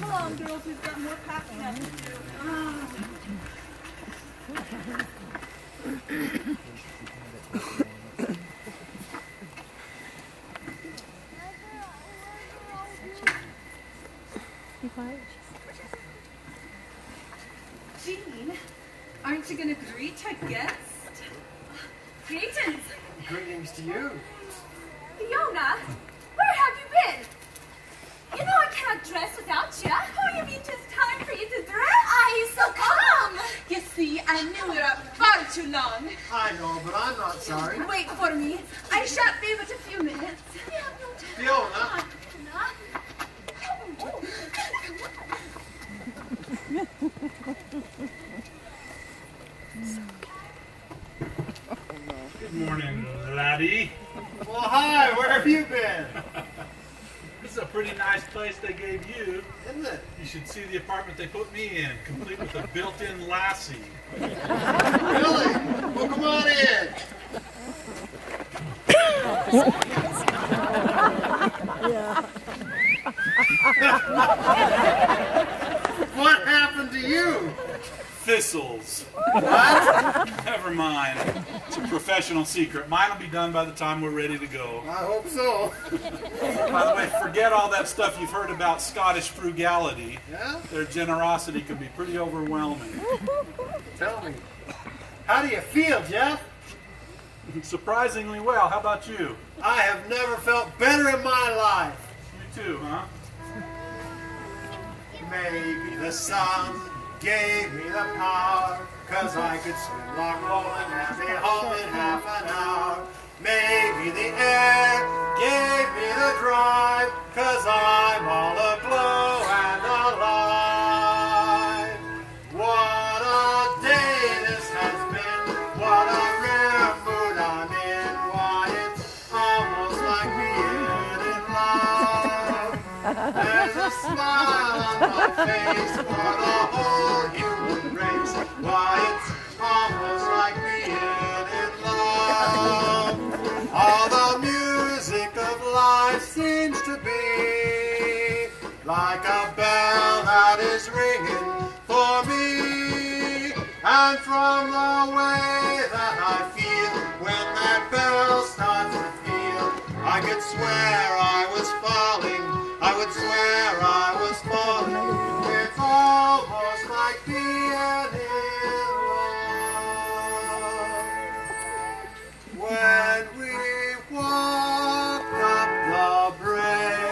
Speaker 8: Come on, girls, we've got more packing up to do.
Speaker 11: Jean, aren't you going to greet our guest? Greetings.
Speaker 4: Greetings to you.
Speaker 11: Fiona, where have you been? You know I cannot dress without you. Oh, you mean it's time for you to dress? Aye, so come. You see, I knew you up far too long.
Speaker 10: I know, but I'm not sorry.
Speaker 11: Wait for me. I shan't be but a few minutes. We have no time.
Speaker 10: Fiona.
Speaker 1: Good morning, laddie.
Speaker 10: Well, hi, where have you been?
Speaker 5: place they gave you.
Speaker 10: Isn't it?
Speaker 5: You should see the apartment they put me in, complete with a built-in lassie.
Speaker 10: Really? Well, come on in. What happened to you?
Speaker 5: Thistles.
Speaker 10: What?
Speaker 5: Never mind. It's a professional secret. Mine will be done by the time we're ready to go.
Speaker 10: I hope so.
Speaker 5: By the way, forget all that stuff you've heard about Scottish frugality.
Speaker 10: Yeah?
Speaker 5: Their generosity can be pretty overwhelming.
Speaker 10: Tell me. How do you feel, Jeff?
Speaker 5: Surprisingly well. How about you?
Speaker 10: I have never felt better in my life.
Speaker 5: You too, huh?
Speaker 10: Maybe the sun gave me the power, 'cause I could swim like rolling and be home in half an hour. Maybe the air gave me the drive, 'cause I'm all aglow and alive. What a day this has been, what a rare mood I'm in. Why, it's almost like being in love. There's a smile on my face for the whole human race. Why, it's almost like being in love. All the music of life seems to be like a bell that is ringing for me. And from the way that I feel when that bell starts to peal, I could swear I was falling. I would swear I was falling. It's almost like being in love. When we walk up the brae,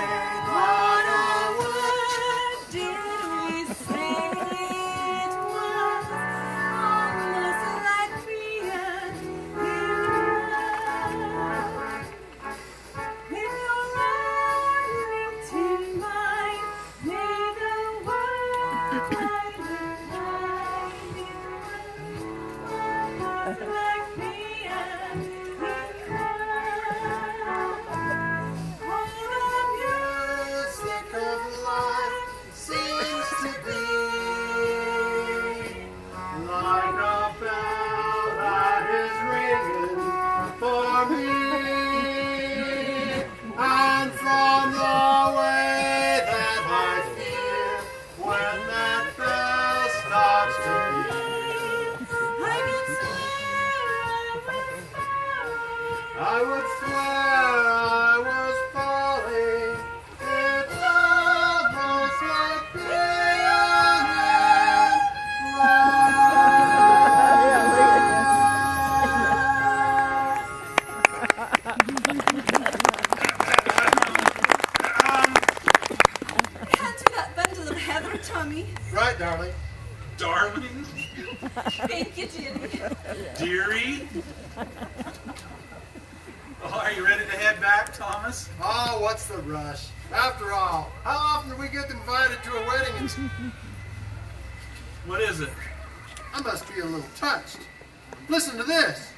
Speaker 11: What a word did we say? It was almost like being in love. With your light in mine, may the world find a find you. Almost like being in love. All the
Speaker 10: music of life seems to be like a bell that is ringing for me. And from the way that I feel when that bell starts to peal, I would swear I was falling. It's almost like being in
Speaker 11: Hand me that bundle of heather, Tommy.
Speaker 10: love. Right, darling.
Speaker 5: Darling?
Speaker 11: Thank you, dearie.
Speaker 5: Dearie? Oh, are you ready to head back, Thomas?
Speaker 10: Oh, what's the rush? After all, how often do we get invited to a wedding and
Speaker 5: What is it?
Speaker 10: I must be a little touched. Listen to this.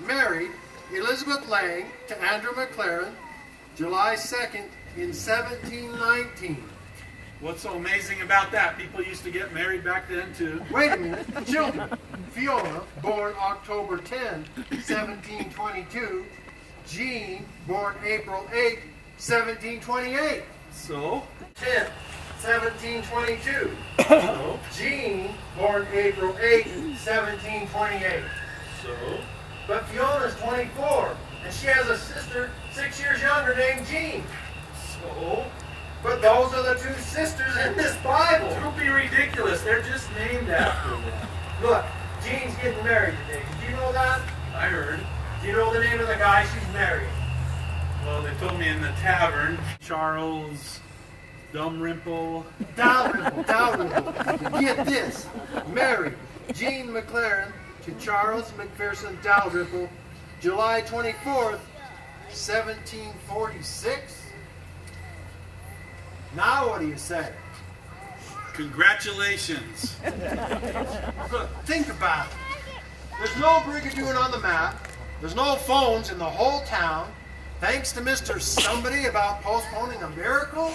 Speaker 10: Married, Elizabeth Lang to Andrew McLaren, July 2nd in 1719.
Speaker 5: What's so amazing about that? People used to get married back then, too.
Speaker 10: Wait a minute. Children. Fiona, born October 10, 1722. Jean, born April 8, 1728.
Speaker 5: So?
Speaker 10: 10, 1722. So? Jean, born April 8, 1728.
Speaker 5: So?
Speaker 10: But Fiona's 24, and she has a sister 6 years younger named Jean.
Speaker 5: So?
Speaker 10: But those are the two sisters in this Bible.
Speaker 5: Don't be ridiculous. They're just named after them.
Speaker 10: Look, Jean's getting married today. Did you know that?
Speaker 5: I heard.
Speaker 10: Do you know the name of the guy she's marrying?
Speaker 5: Well, they told me in the tavern. Charles Dumrimple.
Speaker 10: Dalrymple. Get this. Married, Jean McLaren to Charles McPherson Dalrymple, July 24th, 1746. Now what do you say?
Speaker 5: Congratulations.
Speaker 10: Look, think about it. There's no Brigadoon on the map. There's no phones in the whole town. Thanks to Mr. Somebody about postponing a miracle.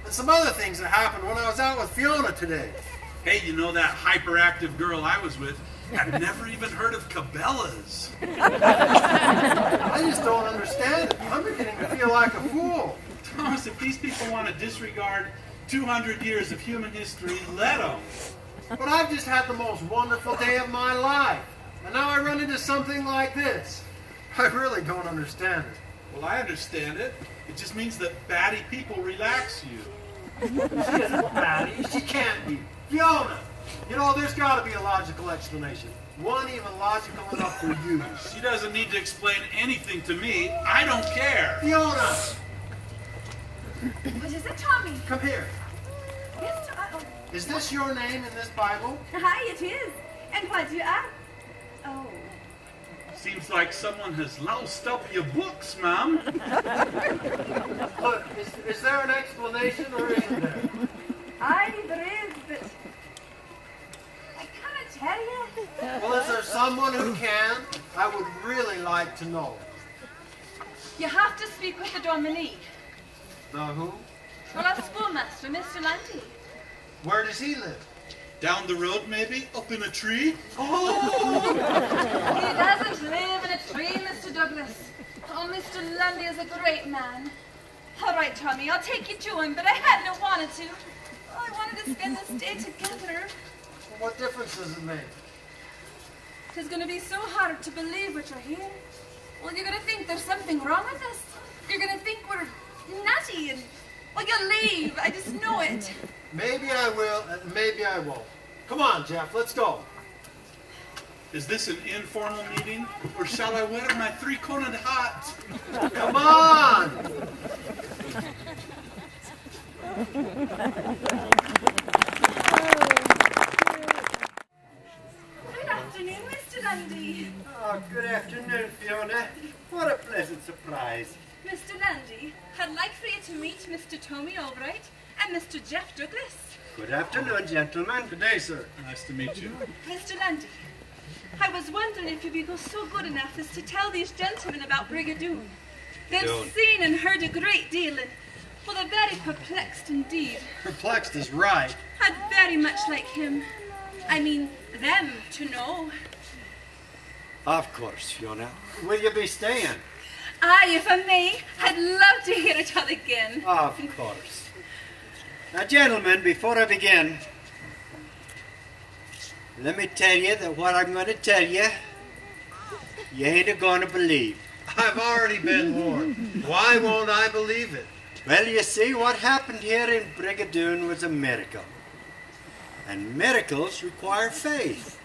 Speaker 10: and some other things that happened when I was out with Fiona today.
Speaker 5: Hey, you know that hyperactive girl I was with had never even heard of Cabela's.
Speaker 10: I just don't understand it. I'm beginning to feel like a fool.
Speaker 5: Thomas, if these people want to disregard 200 years of human history, let them.
Speaker 10: But I've just had the most wonderful day of my life. And now I run into something like this. I really don't understand it.
Speaker 5: Well, I understand it. It just means that batty people relax you.
Speaker 10: She isn't batty. She can't be. Fiona! You know, there's got to be a logical explanation. One even logical enough for you.
Speaker 5: She doesn't need to explain anything to me. I don't care.
Speaker 10: Fiona!
Speaker 11: What is it, Tommy?
Speaker 10: Come here.
Speaker 11: Yes,
Speaker 10: Is this your name in this Bible?
Speaker 8: Hi, it is. And what do you ask? Oh.
Speaker 5: Seems like someone has loused up your books, ma'am.
Speaker 10: Look, is there an explanation or isn't there?
Speaker 8: Aye, there is, but I cannot tell you.
Speaker 10: Well, is there someone who can? I would really like to know.
Speaker 11: You have to speak with the Dominique.
Speaker 10: The who?
Speaker 11: Well, our schoolmaster, Mr. Lundy.
Speaker 10: Where does he live?
Speaker 5: Down the road, maybe? Up in a tree?
Speaker 10: Oh!
Speaker 11: He doesn't live in a tree, Mr. Douglas. Oh, Mr. Lundy is a great man. All right, Tommy, I'll take you to him, but I hadn't wanted to. Oh, I wanted to spend this day together.
Speaker 10: Well, what difference does it make?
Speaker 11: It's going to be so hard to believe what you're here. Well, you're going to think there's something wrong with us. You're going to think we're nutty and, well, you'll leave. I just know it.
Speaker 10: Maybe I will, and maybe I won't. Come on, Jeff, let's go.
Speaker 5: Is this an informal meeting, or shall I wear my three-cornered hat?
Speaker 10: Come on!
Speaker 8: Good afternoon, Mr. Lundy.
Speaker 3: Oh, good afternoon, Fiona. What a pleasant surprise.
Speaker 11: Mr. Lundy, I'd like for you to meet Mr. Tommy Albright and Mr. Jeff Douglas.
Speaker 3: Good afternoon, gentlemen.
Speaker 10: Good day, sir.
Speaker 5: Nice to meet you.
Speaker 11: Mr. Lundy, I was wondering if you'd be so good enough as to tell these gentlemen about BRIGADOON. They've seen and heard a great deal, and, well, they're very perplexed indeed.
Speaker 10: Perplexed is right.
Speaker 11: I'd very much like them to know.
Speaker 3: Of course, Fiona. Will you be staying?
Speaker 11: Aye, if I may, I'd love to hear it all again.
Speaker 3: Of course. Now, gentlemen, before I begin, let me tell you that what I'm going to tell you, you ain't going to believe.
Speaker 10: I've already been warned. Why won't I believe it?
Speaker 3: Well, you see, what happened here in BRIGADOON was a miracle. And miracles require faith.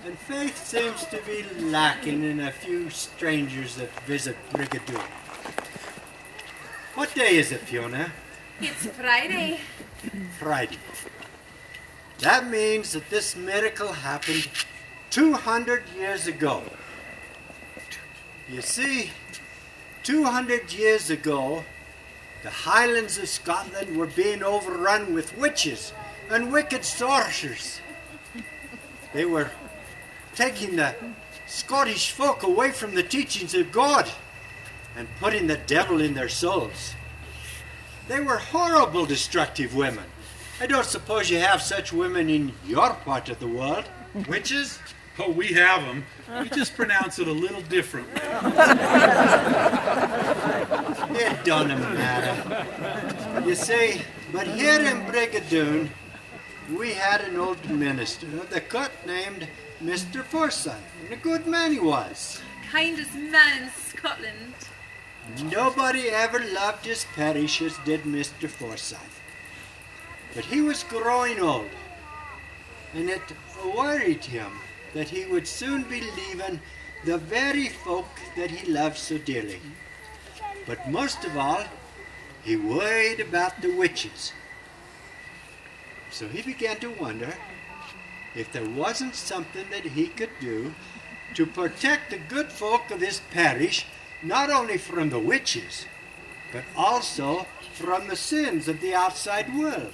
Speaker 3: And faith seems to be lacking in a few strangers that visit BRIGADOON. What day is it, Fiona?
Speaker 11: It's Friday.
Speaker 3: Friday. That means that this miracle happened 200 years ago. You see, 200 years ago, the Highlands of Scotland were being overrun with witches and wicked sorcerers. They were taking the Scottish folk away from the teachings of God and putting the devil in their souls. They were horrible, destructive women. I don't suppose you have such women in your part of the world.
Speaker 5: Witches? Oh, we have them. We just pronounce it a little differently.
Speaker 3: It don't matter. You see, but here in BRIGADOON, we had an old minister of the cut named Mr. Forsyth, and a good man he was.
Speaker 11: Kindest man in Scotland.
Speaker 3: Nobody ever loved his parish as did Mr. Forsyth. But he was growing old, and it worried him that he would soon be leaving the very folk that he loved so dearly. But most of all, he worried about the witches. So he began to wonder if there wasn't something that he could do to protect the good folk of his parish, not only from the witches, but also from the sins of the outside world.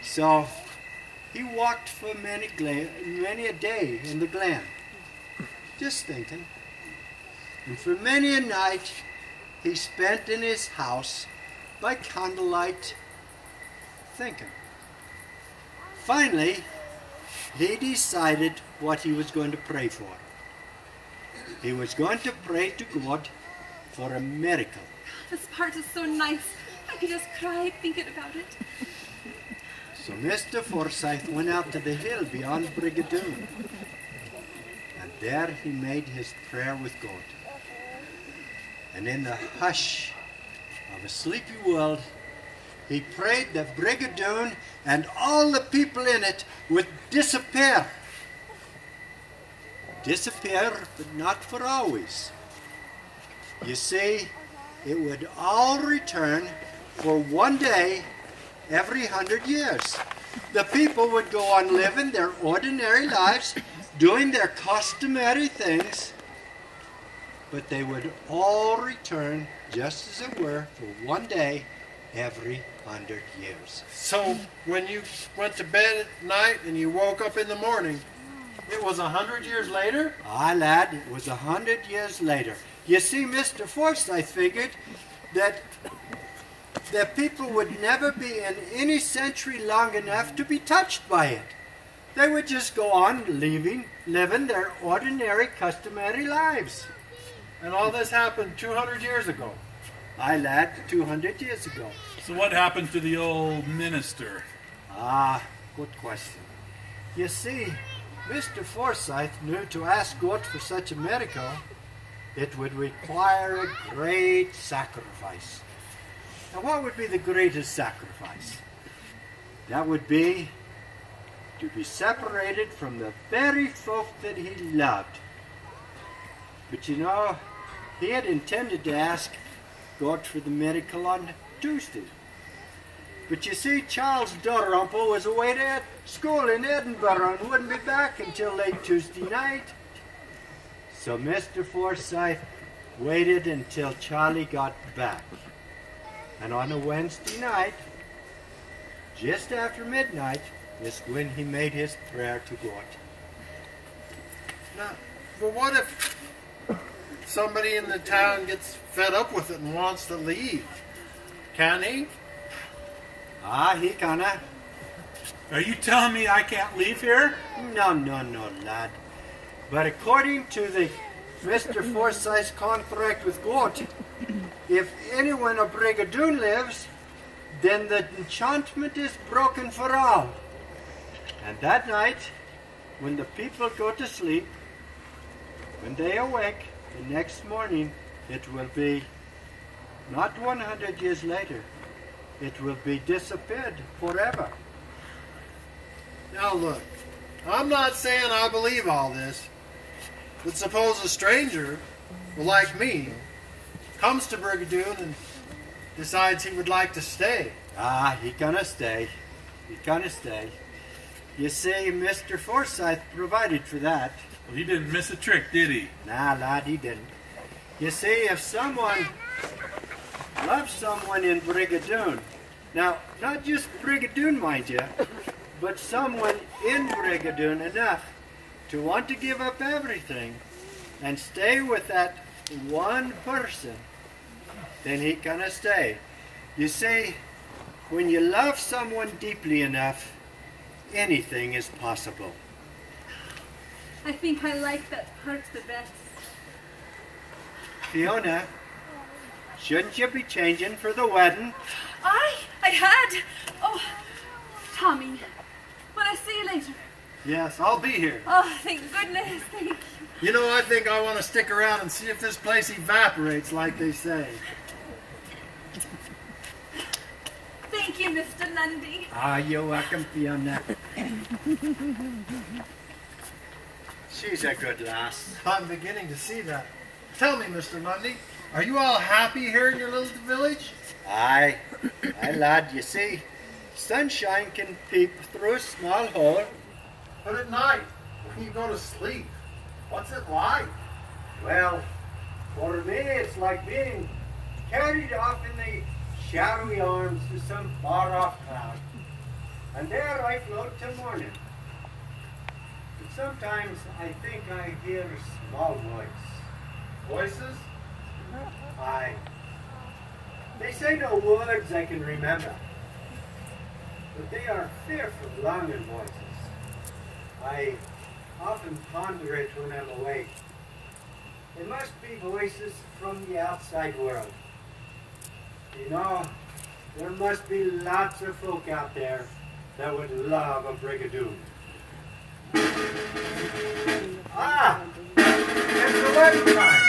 Speaker 3: So he walked for many a day in the glen, just thinking. And for many a night he spent in his house
Speaker 12: by candlelight, thinking. Finally, he decided what he was going to pray for. He was going to pray to God for a miracle.
Speaker 11: This part is so nice. I could just cry thinking about it.
Speaker 12: So Mr. Forsyth went out to the hill beyond Brigadoon. And there he made his prayer with God. And in the hush of a sleepy world, he prayed that Brigadoon and all the people in it would disappear. Disappear, but not for always. You see, it would all return for one day every 100 years. The people would go on living their ordinary lives, doing their customary things, but they would all return just as it were for one day every 100 years.
Speaker 10: So when you went to bed at night and you woke up in the morning, it was 100 years later?
Speaker 12: Ah, lad, it was 100 years later. You see, Mr. Forsyth figured that the people would never be in any century long enough to be touched by it. They would just go on living their ordinary, customary lives.
Speaker 10: And all this happened 200 years ago.
Speaker 12: Aye, lad, 200 years ago.
Speaker 5: So what happened to the old minister?
Speaker 12: Ah, good question. You see, Mr. Forsyth knew to ask God for such a miracle, it would require a great sacrifice. Now, what would be the greatest sacrifice? That would be to be separated from the very folk that he loved. But you know, he had intended to ask God for the miracle on Tuesday. But you see, Charles Dalrymple was away at school in Edinburgh and wouldn't be back until late Tuesday night. So Mr. Forsyth waited until Charlie got back. And on a Wednesday night, just after midnight, is when he made his prayer to God.
Speaker 10: Now, but what if somebody in the town gets fed up with it and wants to leave? Can he?
Speaker 12: Ah, he canna.
Speaker 5: Are you telling me I can't leave here?
Speaker 12: No, lad. But according to the Mr. Forsyth's contract with God, if anyone of Brigadoon lives, then the enchantment is broken for all. And that night, when the people go to sleep, when they awake the next morning, it will be not 100 years later. It will be disappeared forever.
Speaker 10: Now look, I'm not saying I believe all this, but suppose a stranger, like me, comes to Brigadoon and decides he would like to stay.
Speaker 12: Ah, he gonna stay. He gonna stay. You see, Mr. Forsyth provided for that.
Speaker 5: Well, he didn't miss a trick, did he?
Speaker 12: Nah, lad, he didn't. You see, if someone loves someone in Brigadoon, now, not just Brigadoon, mind you, but someone in Brigadoon enough to want to give up everything and stay with that one person, then he gonna stay. You see, when you love someone deeply enough, anything is possible.
Speaker 11: I think I like that part the best.
Speaker 12: Fiona, shouldn't you be changing for the wedding?
Speaker 11: I had. Oh, Tommy, will I see you later?
Speaker 10: Yes, I'll be here.
Speaker 11: Oh, thank goodness, thank you.
Speaker 10: You know, I think I want to stick around and see if this place evaporates like they say.
Speaker 11: Thank you, Mr. Lundy.
Speaker 12: Ah, you're welcome, Fiona. She's a good lass.
Speaker 10: I'm beginning to see that. Tell me, Mr. Lundy, are you all happy here in your little village?
Speaker 12: Aye, lad, you see, sunshine can peep through a small hole.
Speaker 10: But at night, when you go to sleep, what's it like?
Speaker 12: Well, for me, it's like being carried off in the shadowy arms to some far-off cloud. And there I float till morning. But sometimes I think I hear a small voice.
Speaker 10: Voices?
Speaker 12: Aye. They say no words I can remember, but they are fearful longing voices. I often ponder it when I'm awake. They must be voices from the outside world. You know, there must be lots of folk out there that would love a brigadoon. Ah! It's the wedding time!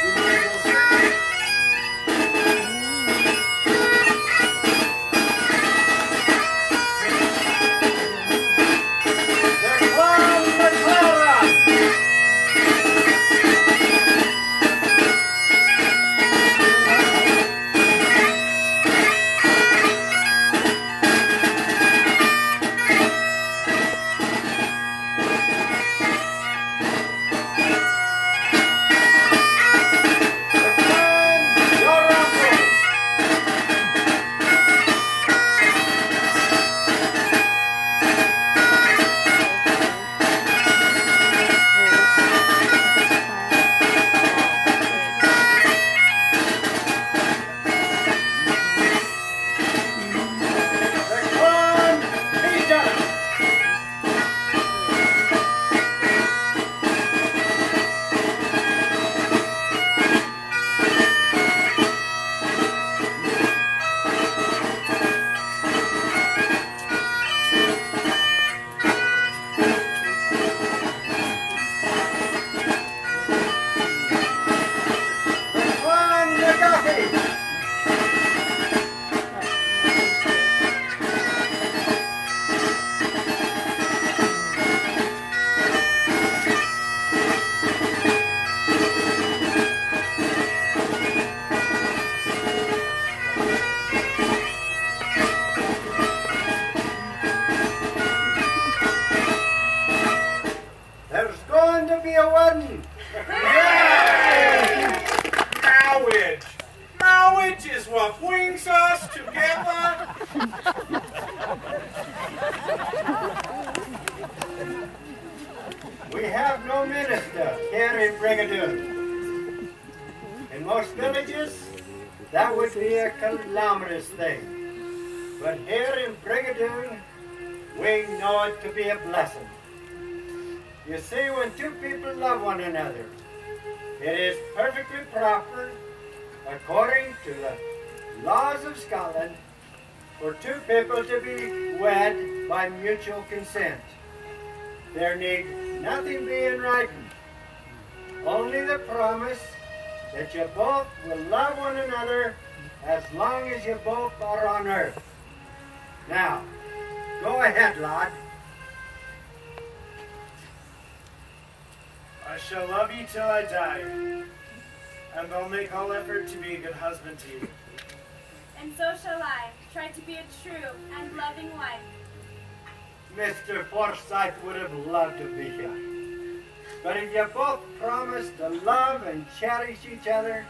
Speaker 12: You may go see.
Speaker 4: Marriage is what brings us together.
Speaker 12: We have no minister here in Brigadoon. In most villages, that would be a calamitous thing. But here in Brigadoon, we know it to be a blessing. You see, when two people love one another, it is perfectly proper, according to the laws of Scotland, for two people to be wed by mutual consent. There need nothing be in writing, only the promise that you both will love one another as long as you both are on earth. Now, go ahead, lad.
Speaker 4: I shall love you till I die, and I'll make all effort to be a good husband to you.
Speaker 11: And so shall I, try to be a true and loving wife.
Speaker 12: Mr. Forsyth would have loved to be here. But if you both promise to love and cherish each other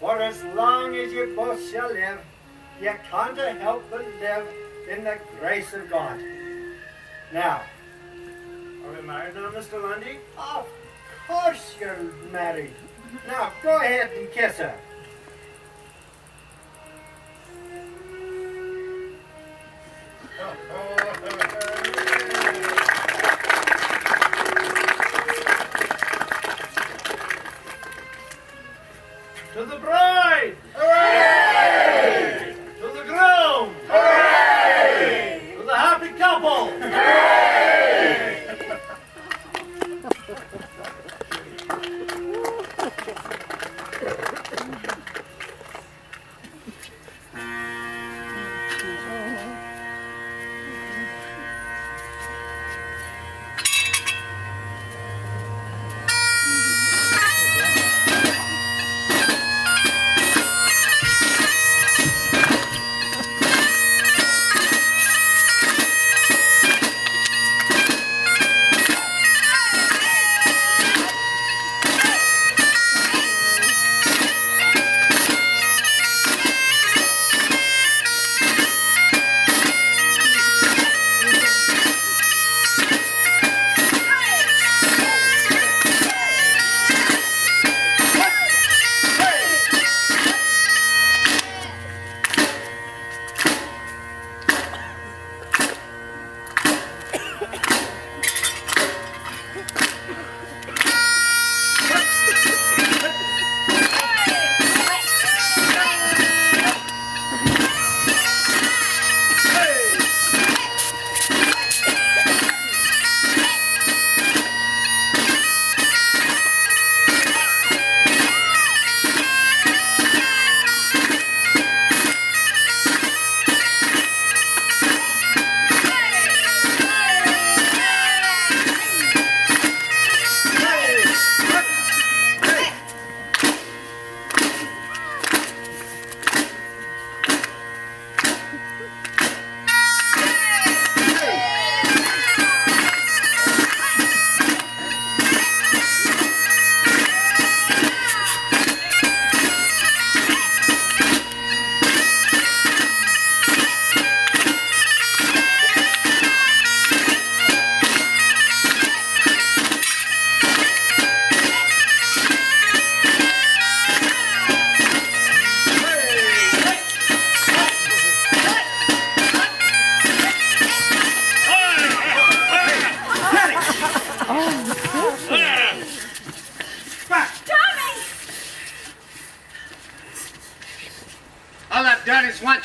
Speaker 12: for as long as you both shall live, you can't help but live in the grace of God. Now,
Speaker 4: are we married now, Mr. Lundy?
Speaker 12: Of course you're married. Now, go ahead and kiss her.
Speaker 4: To the bride! Hooray! To the groom! Hooray! To the happy couple! Hooray!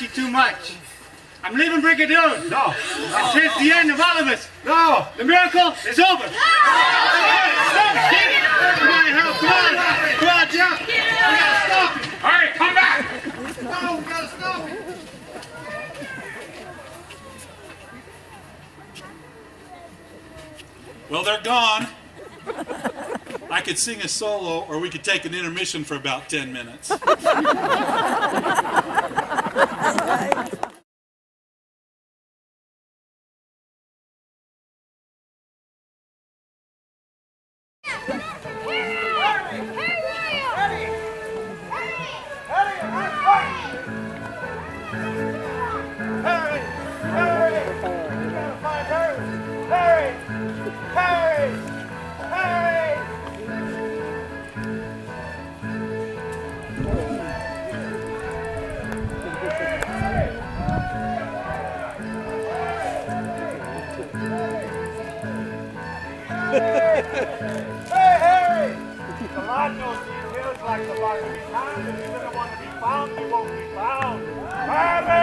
Speaker 3: you too much. I'm leaving Brigadoon.
Speaker 12: No.
Speaker 3: It's just the end of all of us.
Speaker 12: No.
Speaker 3: The miracle is over. Stop it, Steve. Come on, Harold. Come on. Come on, Jeff. We gotta stop it.
Speaker 1: All right, come back.
Speaker 12: No, we gotta stop it.
Speaker 5: Well, they're gone. I could sing a solo, or we could take an intermission for about 10 minutes.
Speaker 10: Hey, Harry! The Lord knows these hills like the back of his hand. If you don't want to be found, you won't be found. Harry!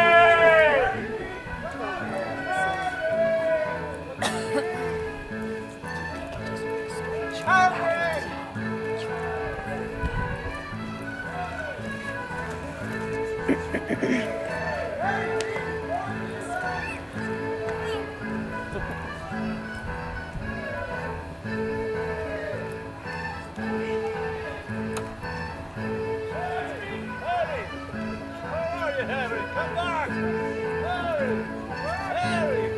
Speaker 10: Harry, come back! Harry! Harry!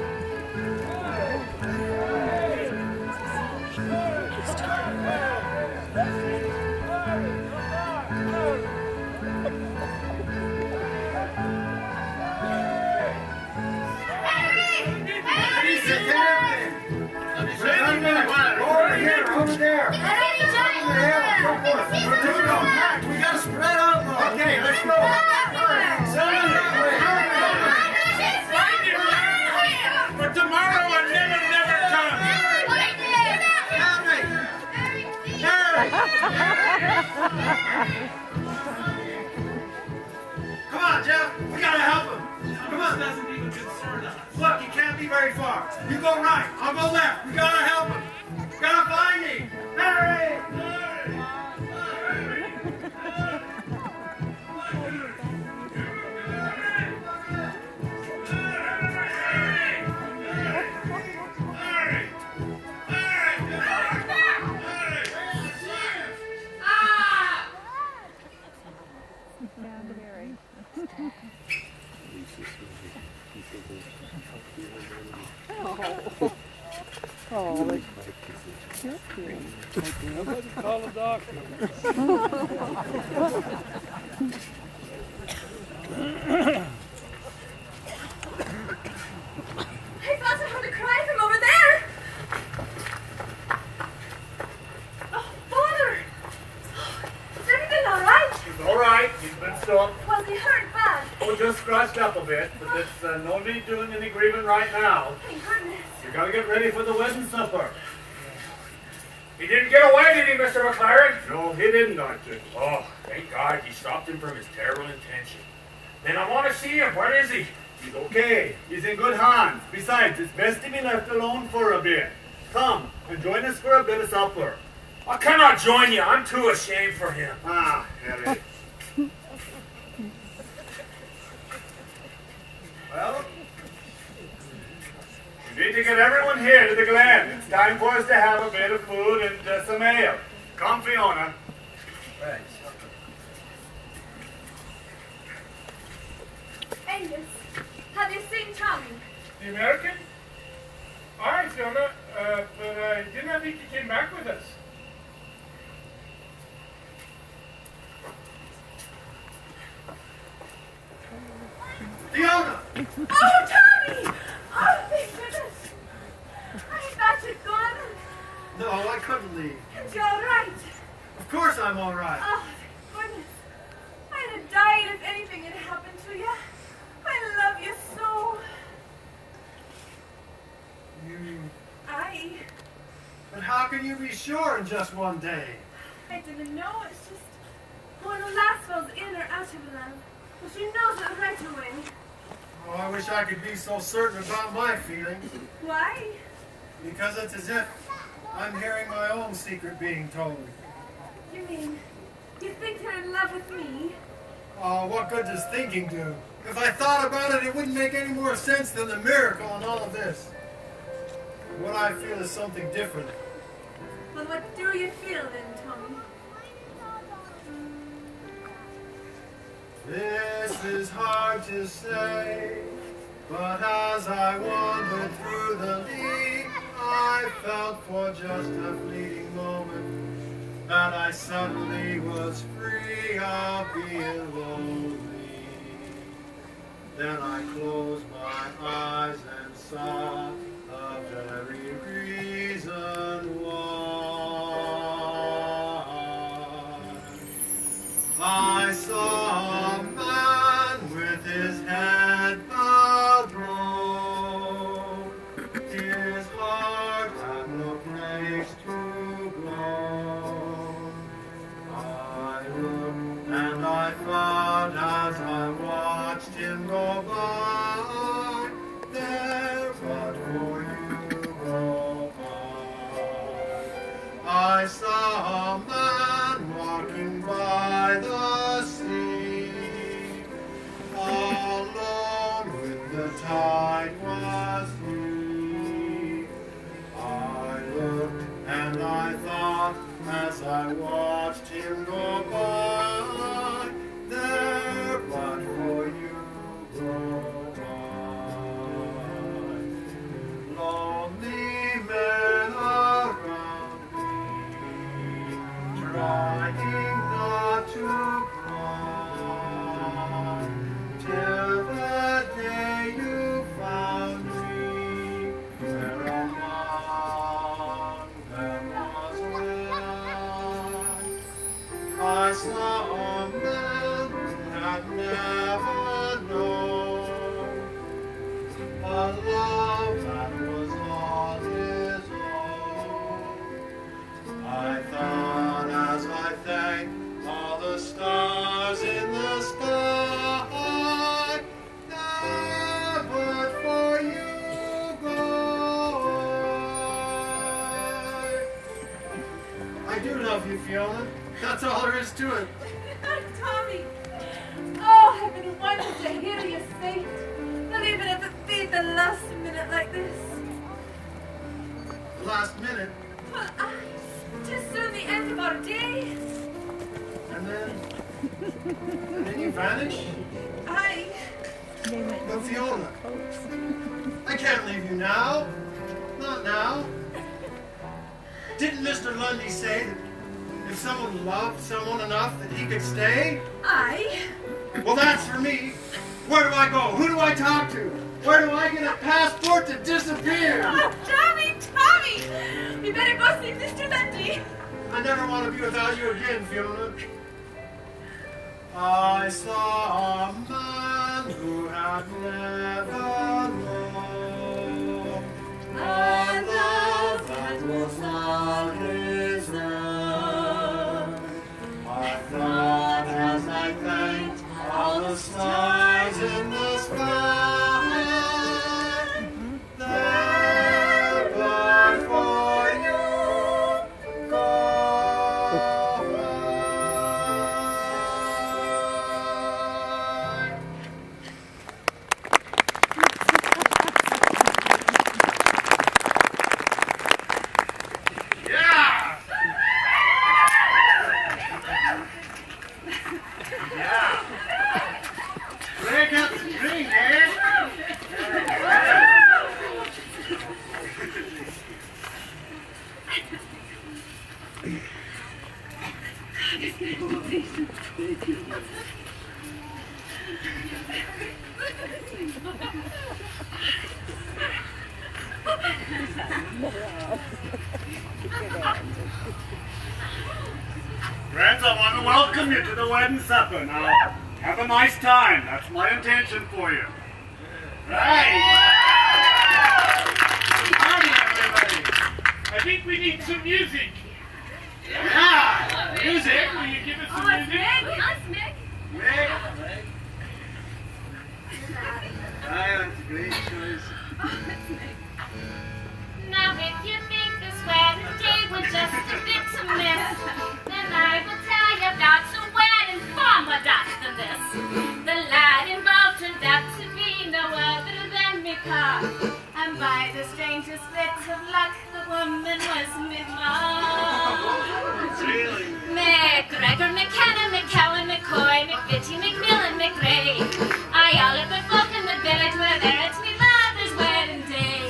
Speaker 12: Over there. We gotta spread out more. Okay, let's go.
Speaker 1: For tomorrow and never, never come.
Speaker 10: Come on, Jeff. We gotta help him. Come on.
Speaker 5: This doesn't even concern us.
Speaker 10: Look, he can't be very far. You go right. I'll go left. We gotta help him. We gotta find him. Harry!
Speaker 1: Call the doctor.
Speaker 8: I thought I heard a cry from over there. Oh, Father. Is everything all right?
Speaker 7: He's all right. He's been stuck.
Speaker 8: Was he hurt bad?
Speaker 7: Oh, just scratched up a bit, but there's no need doing any grieving right now.
Speaker 8: Thank goodness.
Speaker 7: You gotta get ready for the wedding supper.
Speaker 2: He didn't get away, did he, Mr. McLaren?
Speaker 7: No, he didn't, Archie.
Speaker 2: Oh, thank God he stopped him from his terrible intention. Then I want to see him. Where is he?
Speaker 7: He's okay. He's in good hands. Besides, it's best to be left alone for a bit. Come and join us for a bit of supper.
Speaker 2: I cannot join you. I'm too ashamed for him.
Speaker 7: Ah, Harry. Well, we need to get everyone here to the Glen. It's time for us to have a bit of food and some ale. Come, Fiona.
Speaker 12: Thanks.
Speaker 8: Angus, have you seen Tommy?
Speaker 1: The American? All right, Fiona, but I did not think he came back with us.
Speaker 10: Fiona!
Speaker 8: Oh, Tommy! Oh, thank goodness. I thought you'd gone.
Speaker 10: No, I couldn't leave.
Speaker 8: And you're all right.
Speaker 10: Of course I'm all right.
Speaker 8: Oh, thank goodness. I'd have died if anything had happened to you. I love you so.
Speaker 10: But how can you be sure in just one day?
Speaker 8: I didn't know. It's just one of Laswell's in or out of love. Well, she knows it right away.
Speaker 4: Oh, I wish I could be so certain about my feelings.
Speaker 8: Why?
Speaker 4: Because it's as if I'm hearing my own secret being told.
Speaker 8: You mean, you think you're in love with me?
Speaker 4: Oh, what good does thinking do? If I thought about it, it wouldn't make any more sense than the miracle in all of this. What I feel is something different.
Speaker 8: Well, what do you feel then, Tommy?
Speaker 4: This is hard to say, but as I wandered through the league, I felt for just a fleeting moment that I suddenly was free of being lonely. Then I closed my eyes and saw the very reason why. I saw a man with his head bowed low, his heart had no place to go. I looked and I thought as I watched him go by, there but for you go I saw a man walking by the sea, alone with the tide was he. I looked and I thought as I watched him go by, there but for you go I. Lonely men around me, trying not to cry, till the day you found me, where among them was I saw a man who had never known a love that was all his own. I thought as I thanked all the stars in the sky, there but for you go I do love you, Fiona. That's all there is to it.
Speaker 8: Tommy! Oh, I've been wanting to hear you say it. Not even if it be the last minute like this.
Speaker 4: The last minute,
Speaker 8: Well, just soon the end of our day.
Speaker 4: and then you vanish?
Speaker 8: Aye.
Speaker 4: But Fiona, I can't leave you now. Not now. Didn't Mr. Lundy say that if someone loved someone enough that he could stay?
Speaker 8: Aye.
Speaker 4: Well, that's for me. Where do I go? Who do I talk to? Where do I get a passport to disappear?
Speaker 8: Oh, Tommy, Tommy! We better go see Mr. Lundy.
Speaker 4: I never want to be without you again, Fiona. I saw a man who had never known a love that was all his own. I thought as I thanked all the stars in the sky, there but for you go Yeah! Yeah! Break up the drink, eh?
Speaker 7: Friends, I want to welcome you to the wedding supper. Now, have a nice time. That's my intention for you. Right.
Speaker 1: Howdy, everybody. I think we need some music.
Speaker 7: Yeah, music.
Speaker 1: Will you give us some
Speaker 8: Oh, it's
Speaker 1: music?
Speaker 8: Meg. Us, Meg.
Speaker 7: Meg.
Speaker 9: Now if you think this wedding day was just a bit to miss, then I will tell you about a wedding far more daft than this. The lad involved turned out to be no other than me pa, and by the strangest bit of luck, the woman was me mom. McGregor, McKenna, McCowan, McCoy, McVitty, McMillan, McRae. I all of the folk in the village were there at me mother's wedding day.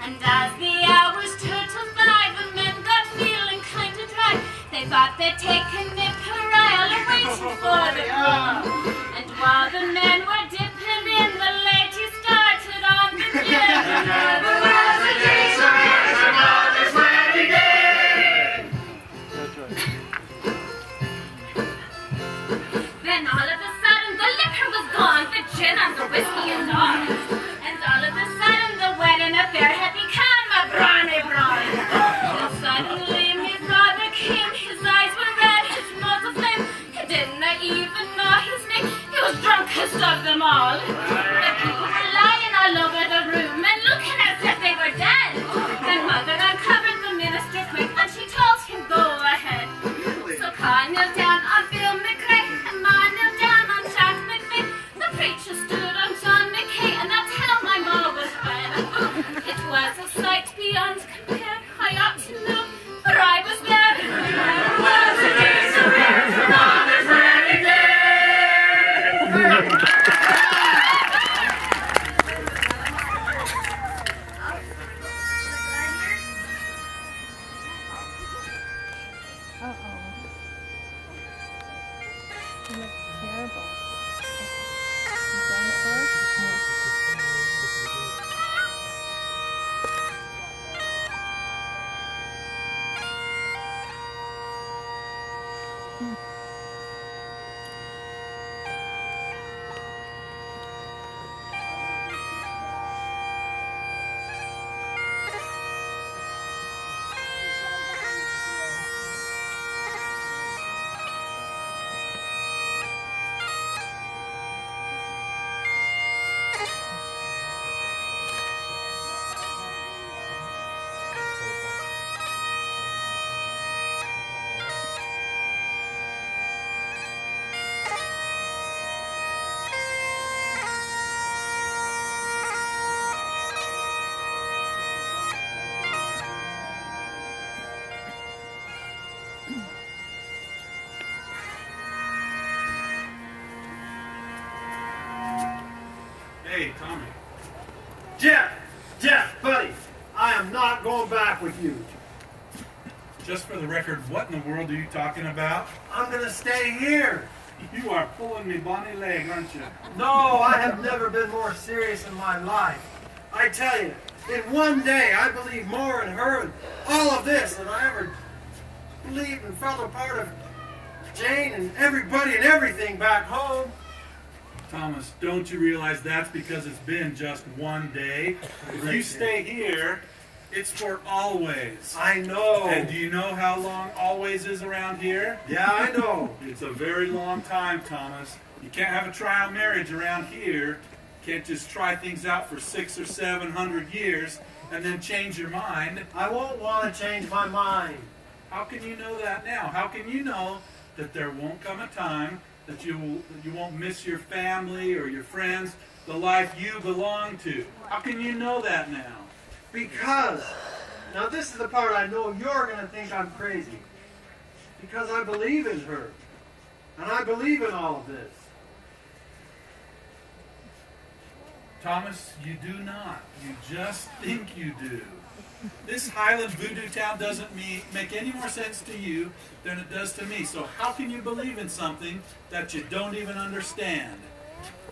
Speaker 9: And as the hours turned to 5, the men got feeling kind of dry. They thought they'd take a nip while waiting for the groom. And while the men were dipping in, the ladies started on the gin. Another was a day, so here's your mother's wedding day.
Speaker 12: That's right.
Speaker 9: Then all of a sudden the liquor was gone, the gin and the whiskey and all. And all of a sudden the wedding affair had become a brawny brawl. And suddenly my father came, his eyes were red, his mouth aflame. He didn't even know his name, he was drunkest of them all. The people were lying all over the room and looking as if they were dead. Then mother uncovered the minister quick and she told him go ahead. So Pa knelt down on Bill McRae and Ma knelt down on Jack McVeigh. The preacher stood on John McKay and that's how my ma was wed. It was a sight beyond compare. I ought to know, for I was there. There was a day so rare for mother's wedding day.
Speaker 6: Uh-oh. He looks terrible. Is that it, Bert?
Speaker 5: Hey, Tommy.
Speaker 12: Jeff, buddy, I am not going back with you.
Speaker 5: Just for the record, what in the world are you talking about?
Speaker 12: I'm going to stay here.
Speaker 5: You are pulling me bonny leg, aren't you?
Speaker 12: No, I have never been more serious in my life. I tell you, in one day I believe more in her and all of this than I ever believed and felt a part of Jane and everybody and everything back home.
Speaker 5: Thomas, don't you realize that's because it's been just one day? If you stay here, it's for always.
Speaker 12: I know.
Speaker 5: And do you know how long always is around here?
Speaker 12: Yeah, I know.
Speaker 5: It's a very long time, Thomas. You can't have a trial marriage around here. You can't just try things out for 600 or 700 years and then change your mind.
Speaker 12: I won't want to change my mind.
Speaker 5: How can you know that now? How can you know that there won't come a time that you won't miss your family or your friends, the life you belong to? How can you know that now?
Speaker 12: Because, now this is the part I know you're going to think I'm crazy. Because I believe in her. And I believe in all of this.
Speaker 5: Thomas, you do not. You just think you do. This Highland voodoo town doesn't make any more sense to you than it does to me. So how can you believe in something that you don't even understand?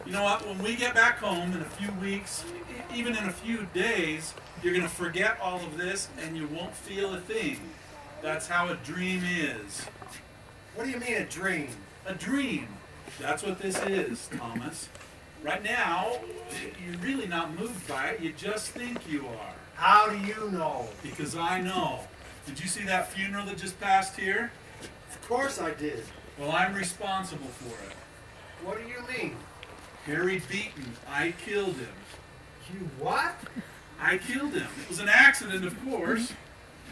Speaker 5: You know what? When we get back home in a few weeks, even in a few days, you're going to forget all of this and you won't feel a thing. That's how a dream is.
Speaker 12: What do you mean a dream?
Speaker 5: A dream. That's what this is, Thomas. Right now, you're really not moved by it. You just think you are.
Speaker 12: How do you know?
Speaker 5: Because I know. Did you see that funeral that just passed here?
Speaker 12: Of course I did.
Speaker 5: Well, I'm responsible for it.
Speaker 12: What do you mean?
Speaker 5: Harry Beaton. I killed him.
Speaker 12: You what?
Speaker 5: I killed him. It was an accident, of course,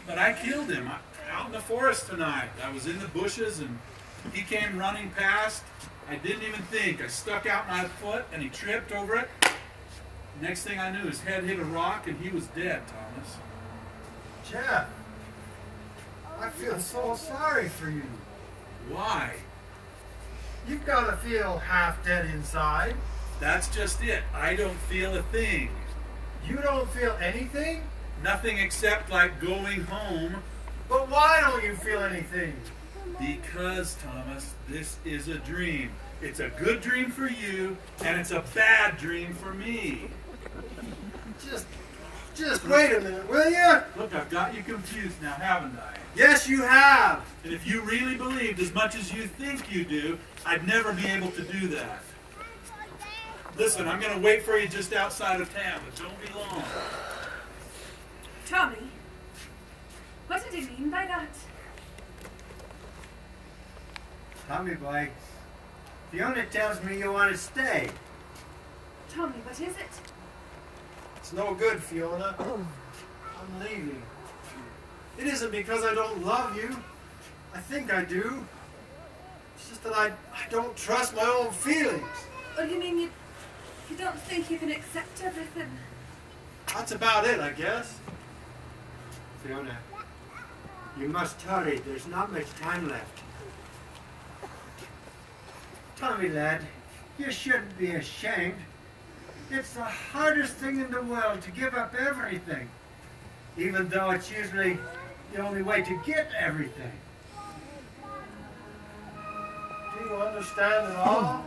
Speaker 5: but I killed him out in the forest tonight. I was in the bushes, and he came running past. I didn't even think. I stuck out my foot, and he tripped over it. Next thing I knew, his head hit a rock, and he was dead, Thomas.
Speaker 10: Jeff, I feel so sorry for you.
Speaker 5: Why?
Speaker 10: You've got to feel half dead inside.
Speaker 5: That's just it. I don't feel a thing.
Speaker 10: You don't feel anything?
Speaker 5: Nothing except like going home.
Speaker 10: But why don't you feel anything?
Speaker 5: Because, Thomas, this is a dream. It's a good dream for you, and it's a bad dream for me.
Speaker 10: Just wait a minute, will you?
Speaker 5: Look, I've got you confused now, haven't I?
Speaker 10: Yes, you have.
Speaker 5: And if you really believed as much as you think you do, I'd never be able to do that. Listen, I'm going to wait for you just outside of town, but don't be long.
Speaker 8: Tommy, what did he mean by that?
Speaker 12: Tommy boy, Fiona tells me you want to stay.
Speaker 8: Tommy, what is it?
Speaker 10: It's no good, Fiona. I'm leaving. It isn't because I don't love you. I think I do. It's just that I don't trust my own feelings.
Speaker 8: Oh, you mean you don't think you can accept everything?
Speaker 10: That's about it, I guess.
Speaker 12: Fiona, you must hurry. There's not much time left. Tommy, lad, you shouldn't be ashamed. It's the hardest thing in the world to give up everything, even though it's usually the only way to get everything.
Speaker 10: Do you understand at all?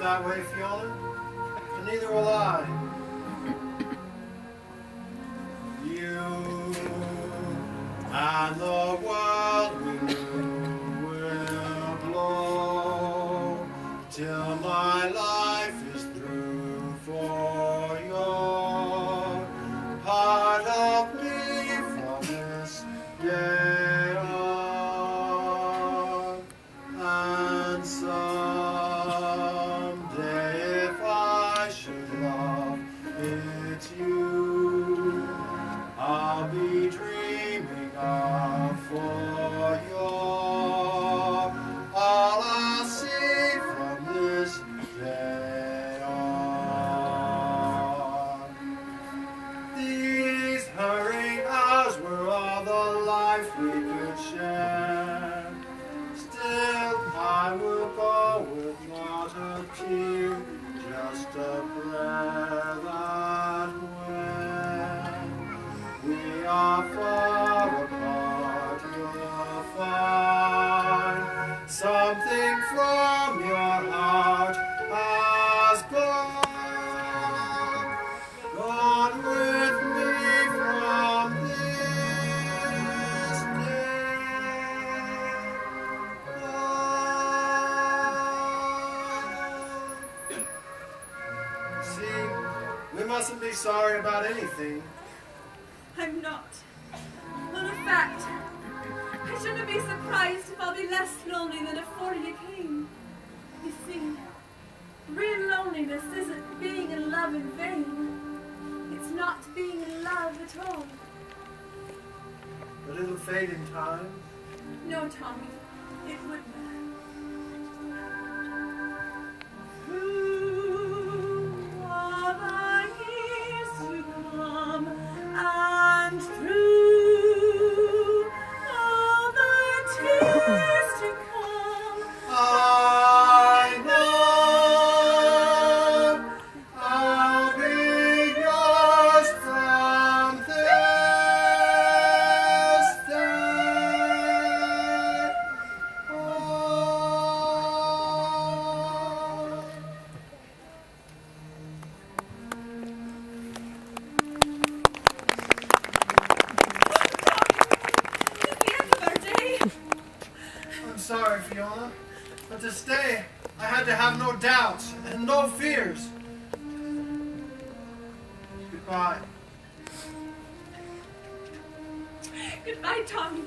Speaker 10: That way, Fiona, and neither will I. You and the wind will blow till my life is through, for you're part of me from this day on, and so it's you I'll be dreaming of, for you're all I'll see from this day on. These hurrying hours were all the life we could share. Still I will go with not a tear, just a prayer that when we are far apart, you'll find something from your heart has gone with me from this day. See, we mustn't be sorry about anything.
Speaker 8: I'm not. Well, in fact, I shouldn't be surprised if I'll be less lonely than before you came. You see, real loneliness isn't being in love in vain. It's not being in love at all.
Speaker 10: But it'll fade in time.
Speaker 8: No, Tommy, it wouldn't. And through all the tears to come,
Speaker 10: I know I'll be yours from this day on.
Speaker 12: to have no doubts and no fears. Goodbye.
Speaker 8: Goodbye, Tommy.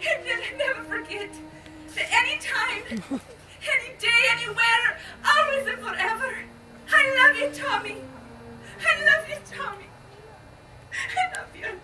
Speaker 8: And never forget that any time, any day, anywhere, always and forever, I love you, Tommy. I love you, Tommy. I love you.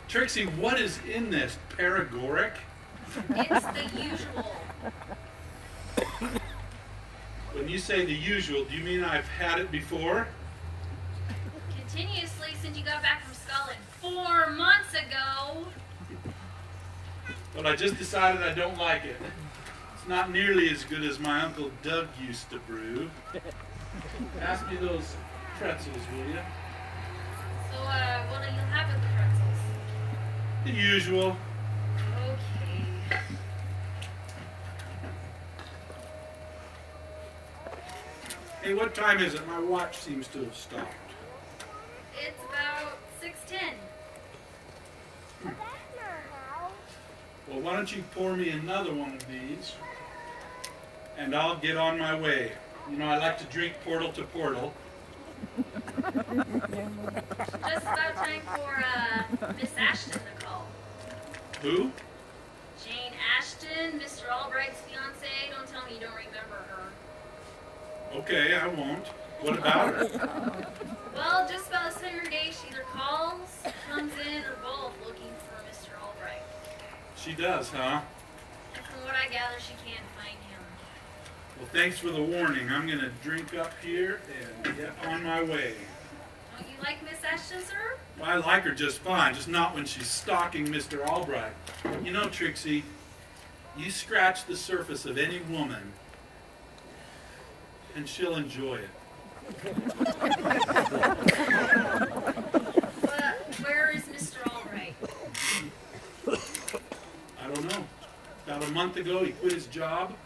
Speaker 5: Trixie, what is in this? Paregoric?
Speaker 9: It's the usual.
Speaker 5: When you say the usual, do you mean I've had it before?
Speaker 9: Continuously since you got back from Scotland 4 months ago.
Speaker 5: But I just decided I don't like it. It's not nearly as good as my Uncle Doug used to brew. Pass me those pretzels, will you?
Speaker 9: So, what do you have with the pretzels?
Speaker 5: The usual.
Speaker 9: Okay.
Speaker 5: Hey, what time is it? My watch seems to have stopped.
Speaker 9: It's about 6:10.
Speaker 5: Well, why don't you pour me another one of these, and I'll get on my way. You know, I like to drink portal to portal.
Speaker 9: Just about time for Miss Ashton to call.
Speaker 5: Who?
Speaker 9: Jane Ashton, Mr. Albright's fiancée. Don't tell me you don't remember her.
Speaker 5: Okay, I won't. What about her?
Speaker 9: Well, just about the same day she either calls, comes in, or both looking for Mr. Albright.
Speaker 5: She does, huh?
Speaker 9: And from what I gather, she can't find him.
Speaker 5: Well, thanks for the warning. I'm going to drink up here and get on my way.
Speaker 9: Don't you like Miss Ashton, sir?
Speaker 5: Well, I like her just fine, just not when she's stalking Mr. Albright. You know, Trixie, you scratch the surface of any woman, and she'll enjoy it.
Speaker 9: But where is Mr. Albright?
Speaker 5: I don't know. About a month ago, he quit his job,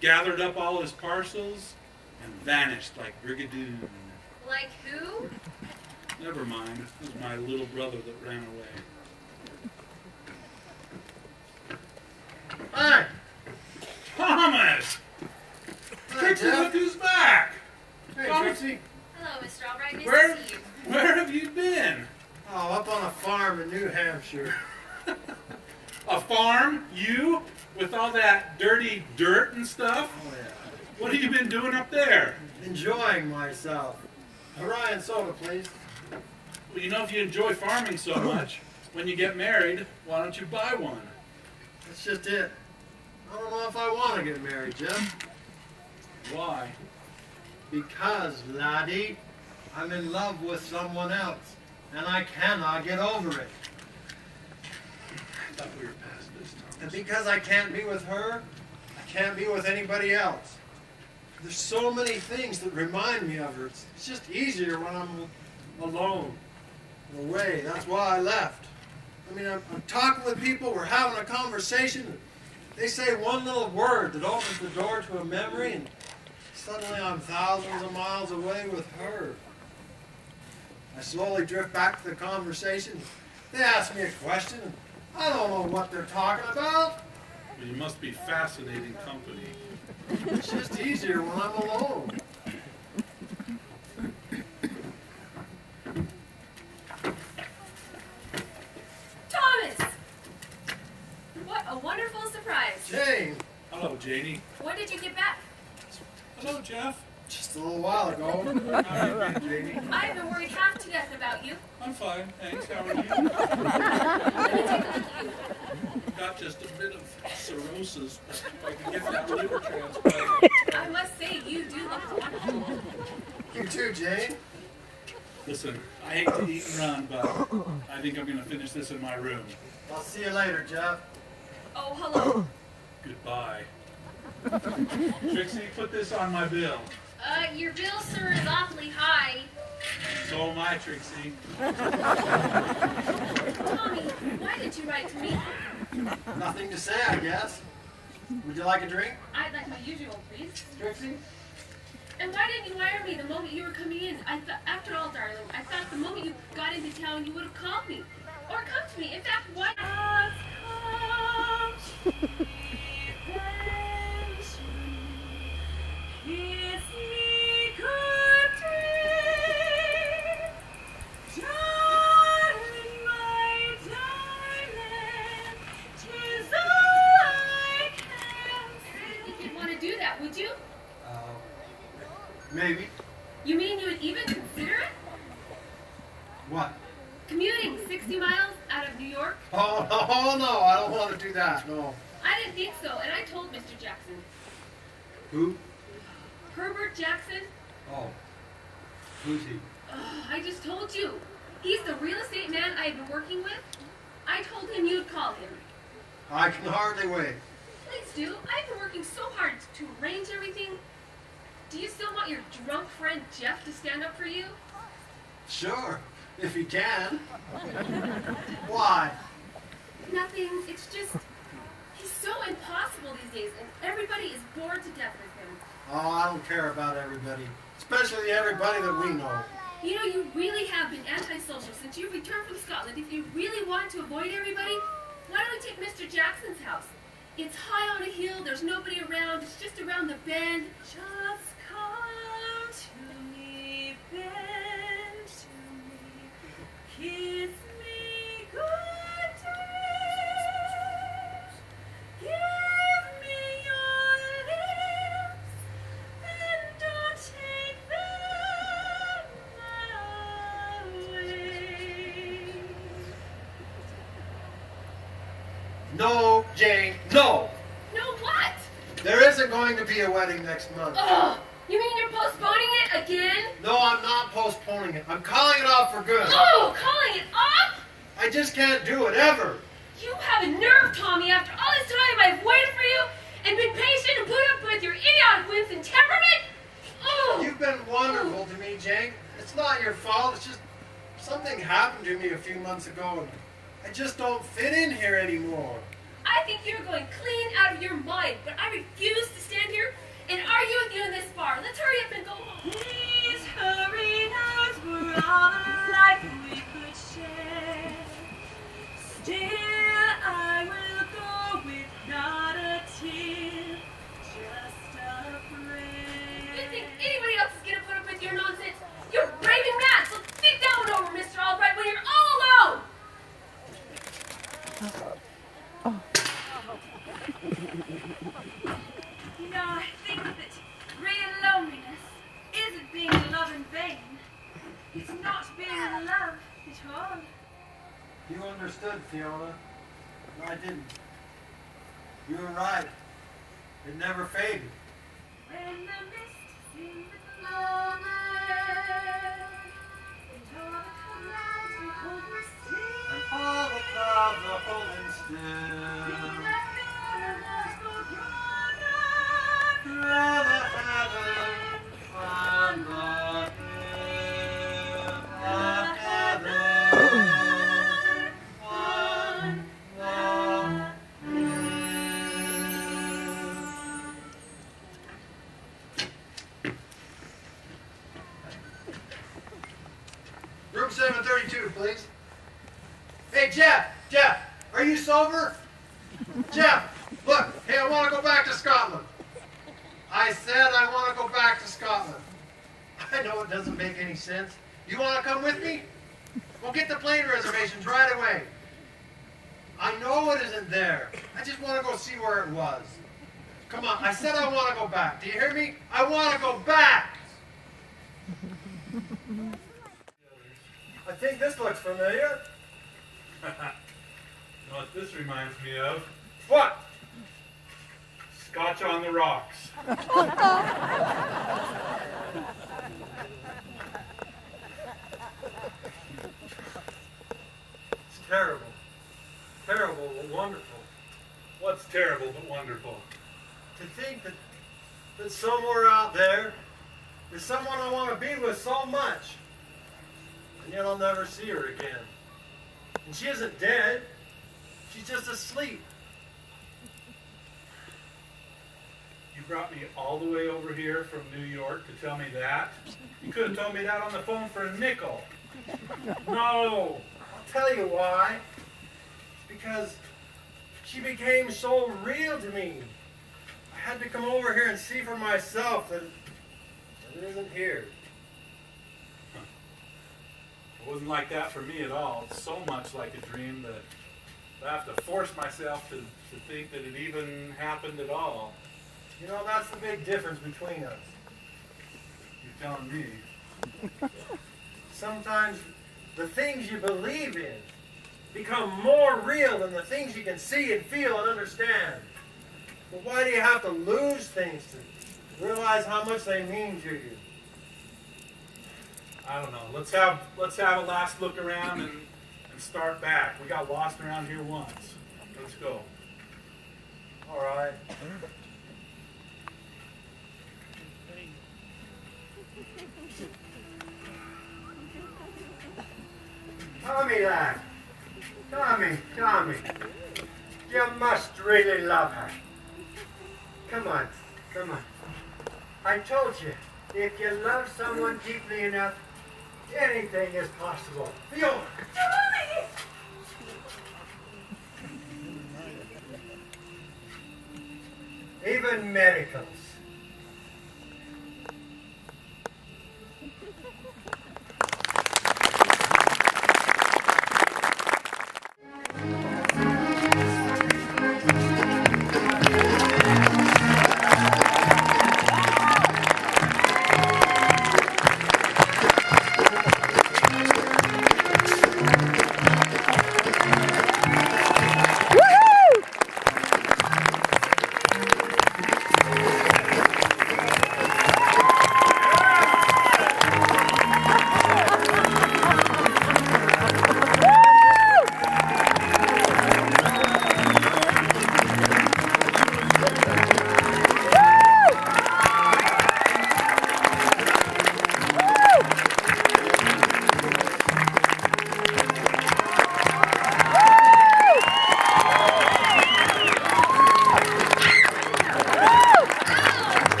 Speaker 5: gathered up all his parcels, and vanished like Brigadoon.
Speaker 9: Like who?
Speaker 5: Never mind. It was my little brother that ran away.
Speaker 12: Hey!
Speaker 5: Thomas! Trixie, look who's back!
Speaker 12: Hey,
Speaker 5: Thomas,
Speaker 12: Trixie.
Speaker 9: Hello, Mr. Albright. Nice
Speaker 5: Where,
Speaker 9: to see you.
Speaker 5: where have you been?
Speaker 12: Oh, up on a farm in New Hampshire.
Speaker 5: A farm? You? With all that dirty dirt and stuff?
Speaker 12: Oh, yeah.
Speaker 5: What have you been doing up there?
Speaker 12: Enjoying myself. A Ryan soda, please.
Speaker 5: Well, you know, if you enjoy farming so much, when you get married, why don't you buy one?
Speaker 12: That's just it. I don't know if I want to get married, Jeff.
Speaker 5: Why?
Speaker 12: Because, laddie, I'm in love with someone else, and I cannot get over it.
Speaker 5: I thought we were past this, Thomas.
Speaker 12: And because I can't be with her, I can't be with anybody else. There's so many things that remind me of her. It's just easier when I'm alone, away. That's why I left. I mean, I'm talking with people, we're having a conversation. They say one little word that opens the door to a memory, and suddenly I'm thousands of miles away with her. I slowly drift back to the conversation. They ask me a question, and I don't know what they're talking about.
Speaker 5: Well, you must be fascinating company.
Speaker 12: It's just easier when I'm alone.
Speaker 8: Thomas! What a wonderful surprise.
Speaker 12: Jane,
Speaker 5: Hello, Janie.
Speaker 8: When did you get back?
Speaker 5: Hello, Jeff.
Speaker 12: just a little while ago.
Speaker 5: How you been, Janie?
Speaker 8: I've been worried half to death about you.
Speaker 5: I'm fine, thanks. How are you?
Speaker 8: Let me take a look at you.
Speaker 5: Got just a bit of cirrhosis. If I can get that liver transplant.
Speaker 8: I must say, you do look wonderful.
Speaker 12: You too, Jane.
Speaker 5: Listen, I hate to eat and run, but I think I'm going to finish this in my room.
Speaker 12: I'll see you later, Jeff.
Speaker 8: Oh, hello.
Speaker 5: Goodbye. Trixie, put this on my bill.
Speaker 9: Your bill, sir, is awfully high.
Speaker 5: So am I, Trixie.
Speaker 9: Tommy, why did you write to me?
Speaker 12: Nothing to say, I guess. Would you like a drink?
Speaker 9: I'd like my usual, please.
Speaker 12: Trixie?
Speaker 9: And why didn't you wire me the moment you were coming in? After all, darling, I thought the moment you got into town, you would have called me. Or come to me. In fact, why?
Speaker 8: Kiss me goodnight, darling, my darling, 'tis all I can say.
Speaker 9: You didn't want to do that, would you?
Speaker 12: Maybe.
Speaker 9: You mean you would even consider it?
Speaker 12: What?
Speaker 9: Commuting 60 miles out of New York?
Speaker 12: Oh, no, I don't want to do that, no.
Speaker 9: I didn't think so, and I told Mr. Jackson.
Speaker 12: Who?
Speaker 9: Herbert Jackson?
Speaker 12: Oh. Who's he?
Speaker 9: I just told you. He's the real estate man I've been working with. I told him you'd call him.
Speaker 12: I can hardly wait.
Speaker 9: Please do. I've been working so hard to arrange everything. Do you still want your drunk friend Jeff to stand up for you?
Speaker 12: Sure, if he can. Why?
Speaker 9: Nothing. It's just, he's so impossible these days, and everybody is bored to death with him.
Speaker 12: Oh, I don't care about everybody. Especially everybody that we know.
Speaker 9: You know, you really have been antisocial since you returned from Scotland. If you really want to avoid everybody, why don't we take Mr. Jackson's house? It's high on a hill, there's nobody around, it's just around the bend.
Speaker 8: Just come to me, bend to me, kiss me goodnight, give me your lips, and don't take them away.
Speaker 12: No, Jane, no!
Speaker 9: No, what?
Speaker 12: There isn't going to be a wedding next month.
Speaker 9: Oh, you mean you're postponing it again?
Speaker 12: No, I'm not postponing it. I'm calling it off for good.
Speaker 9: Oh, calling it off?
Speaker 12: I just can't do it, ever.
Speaker 9: You have a nerve, Tommy. After all this time I've waited for you and been patient and put up with your idiotic whims and temperament. Oh.
Speaker 12: You've been wonderful to me, Jane. It's not your fault. It's just something happened to me a few months ago, and I just don't fit in here anymore.
Speaker 9: I think you're going clean out of your mind, but I refuse to stand here and argue with you in this bar. Let's hurry up and go home.
Speaker 8: Please hurry now, we're all alike we could share. Still, I will go with not a tear, just a prayer.
Speaker 9: You think anybody else is going to put up with your nonsense? You're raving mad, so think that one over, Mr. Albright, when you're all alone.
Speaker 8: You know, I think that real loneliness isn't being in love in vain. It's not being in love at all.
Speaker 12: You understood, Fiona. I didn't. You were right. It never faded.
Speaker 8: When the mist seems longer, and all the clouds are holding still,
Speaker 10: And all the clouds are holding still. Brother heaven, from the hill of heaven, on the hill.
Speaker 12: Room 732, please. Hey, Jeff! Jeff! Are you sober? Jeff! Look! Hey, I want to go back to Scotland. I said I want to go back to Scotland. I know it doesn't make any sense. You want to come with me? We'll get the plane reservations right away. I know it isn't there. I just want to go see where it was. Come on, I said I want to go back. Do you hear me? I want to go back! I think this looks familiar.
Speaker 5: You know what this reminds me of?
Speaker 12: What?
Speaker 5: Scotch on the rocks.
Speaker 12: It's terrible. Terrible but wonderful.
Speaker 5: What's terrible but wonderful?
Speaker 10: To think that somewhere out there is someone I want to be with so much, and yet I'll never see her again. And she isn't dead. She's just asleep.
Speaker 5: You brought me all the way over here from New York to tell me that? You could have told me that on the phone for a nickel.
Speaker 10: No, I'll tell you why. It's because she became so real to me. I had to come over here and see for myself that it isn't here.
Speaker 5: It wasn't like that for me at all. It's so much like a dream that I have to force myself to think that it even happened at all.
Speaker 10: You know, that's the big difference between us.
Speaker 5: You're telling me.
Speaker 10: Sometimes the things you believe in become more real than the things you can see and feel and understand. But why do you have to lose things to realize how much they mean to you?
Speaker 5: I don't know. Let's have a last look around and start back. We got lost around here once. Let's go.
Speaker 10: All right. Tommy, lad. Tommy. You must really love her. Come on. I told you, if you love someone deeply enough, anything is possible. Fiona!
Speaker 8: Tommy!
Speaker 10: Even miracles.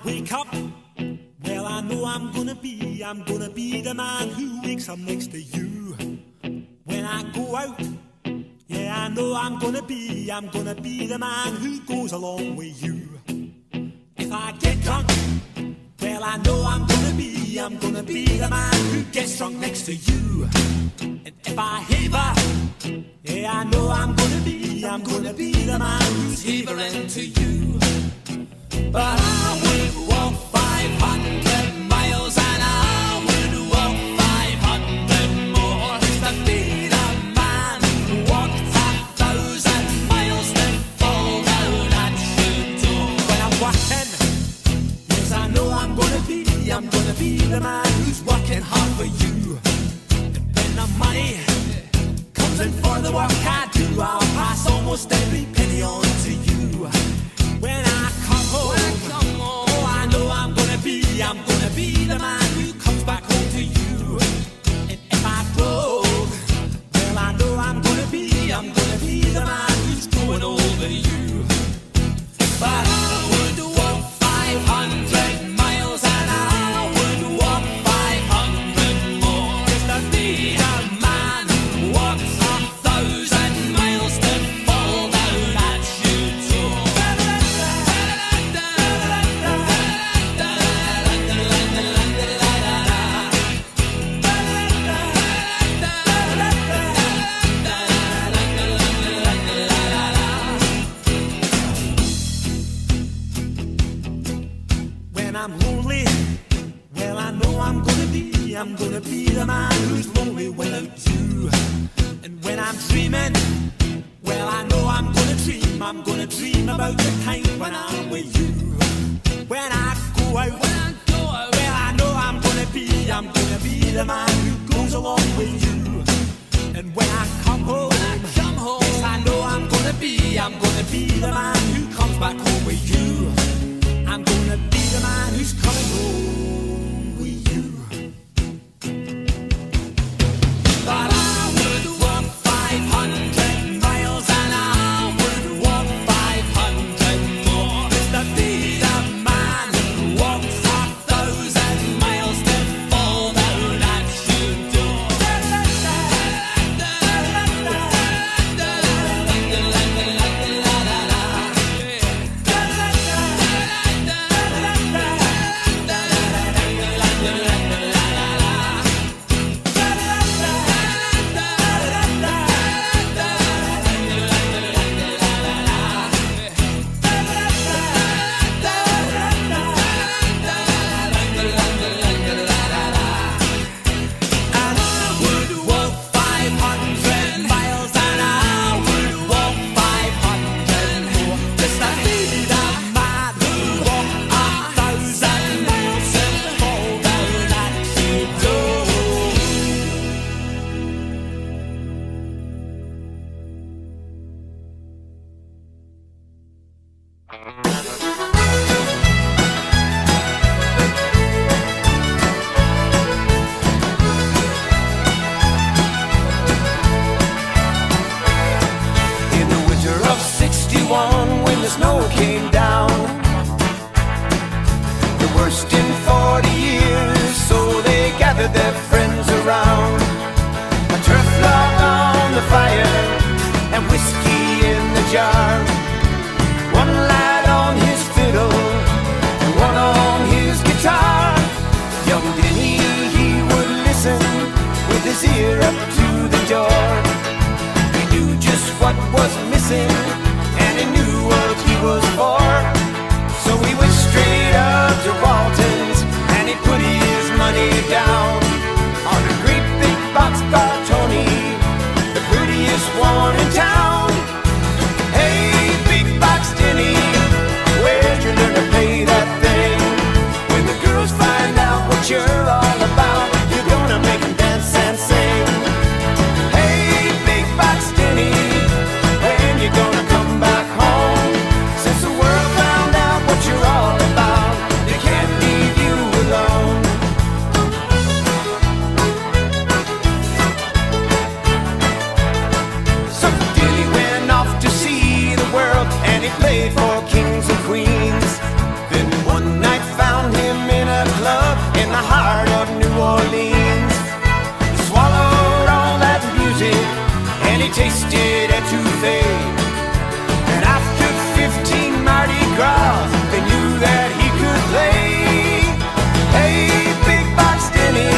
Speaker 13: wake up, well, I know I'm gonna be the man who wakes up next to you. When I go out, yeah, I know I'm gonna be the man who goes along with you. If I get drunk, well, I know I'm gonna be the man who gets drunk next to you. And if I haver, yeah, I know I'm gonna be the man who's havering to you. But I would walk 500 miles and I would walk 500 more just to be the man who walked 1,000 miles to fall down at your door. When I'm working, yes, I know I'm gonna be the man who's working hard for you. And when the money comes in for the work I do, I'll pass almost every penny on to you. When I come home, oh, I know I'm gonna be the man who I'm dreaming, well, I know I'm gonna dream about the time when I'm with you. When I go out, well, I know I'm gonna be the man who goes along with you. And when I come home, yes, I know I'm gonna be the man who comes back home with you. I'm gonna be the man who's coming home with you. But I would walk 500 miles and I would walk 500 more just to be the man who walks 1,000 miles to fall down at your door. When the snow came down, the worst in 40 years, so they gathered their friends around. A turf log on the fire and whiskey in the jar. One lad on his fiddle and one on his guitar. Young Denny, he would listen with his ear up to the door. He knew just what was missing, he knew what he was for. So he went straight up to Walton's and he put his money down on a great big boxcar Tony, the prettiest one in town. Hey, big box Denny, where'd you learn to play that thing? When the girls find out what you're all about, you're gonna make them dance and sing. Hey, big box Denny, when you gonna come back home? Since the world found out what you're all about, they can't leave you alone. So Denny went off to see the world and he played for kings and queens. Then one night found him in a club in the heart of New Orleans. He swallowed all that music and he tasted etouffee. And after 15 Mardi Gras, they knew that he could play. Hey, big box Denny,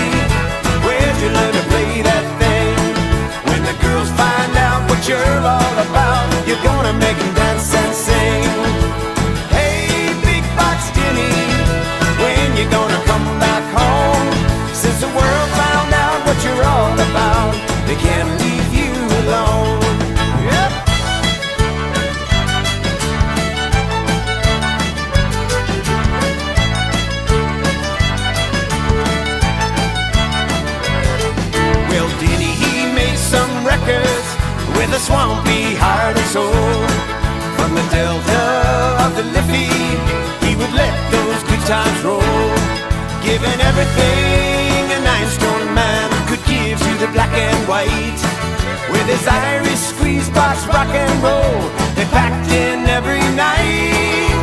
Speaker 13: where'd you learn to play that thing? When the girls find out what you're all about, you're gonna make them dance and sing. Hey, big box Denny, when you gonna come back home? Since the world found out what you're all about, they can't leave you alone. Yep. Well, Denny, he made some records with a swampy heart and soul. From the delta of the Liffey, he would let those good times roll, giving everything a nine-stone man could give to the black and white. With his Irish squeeze box rock and roll, they packed in every night.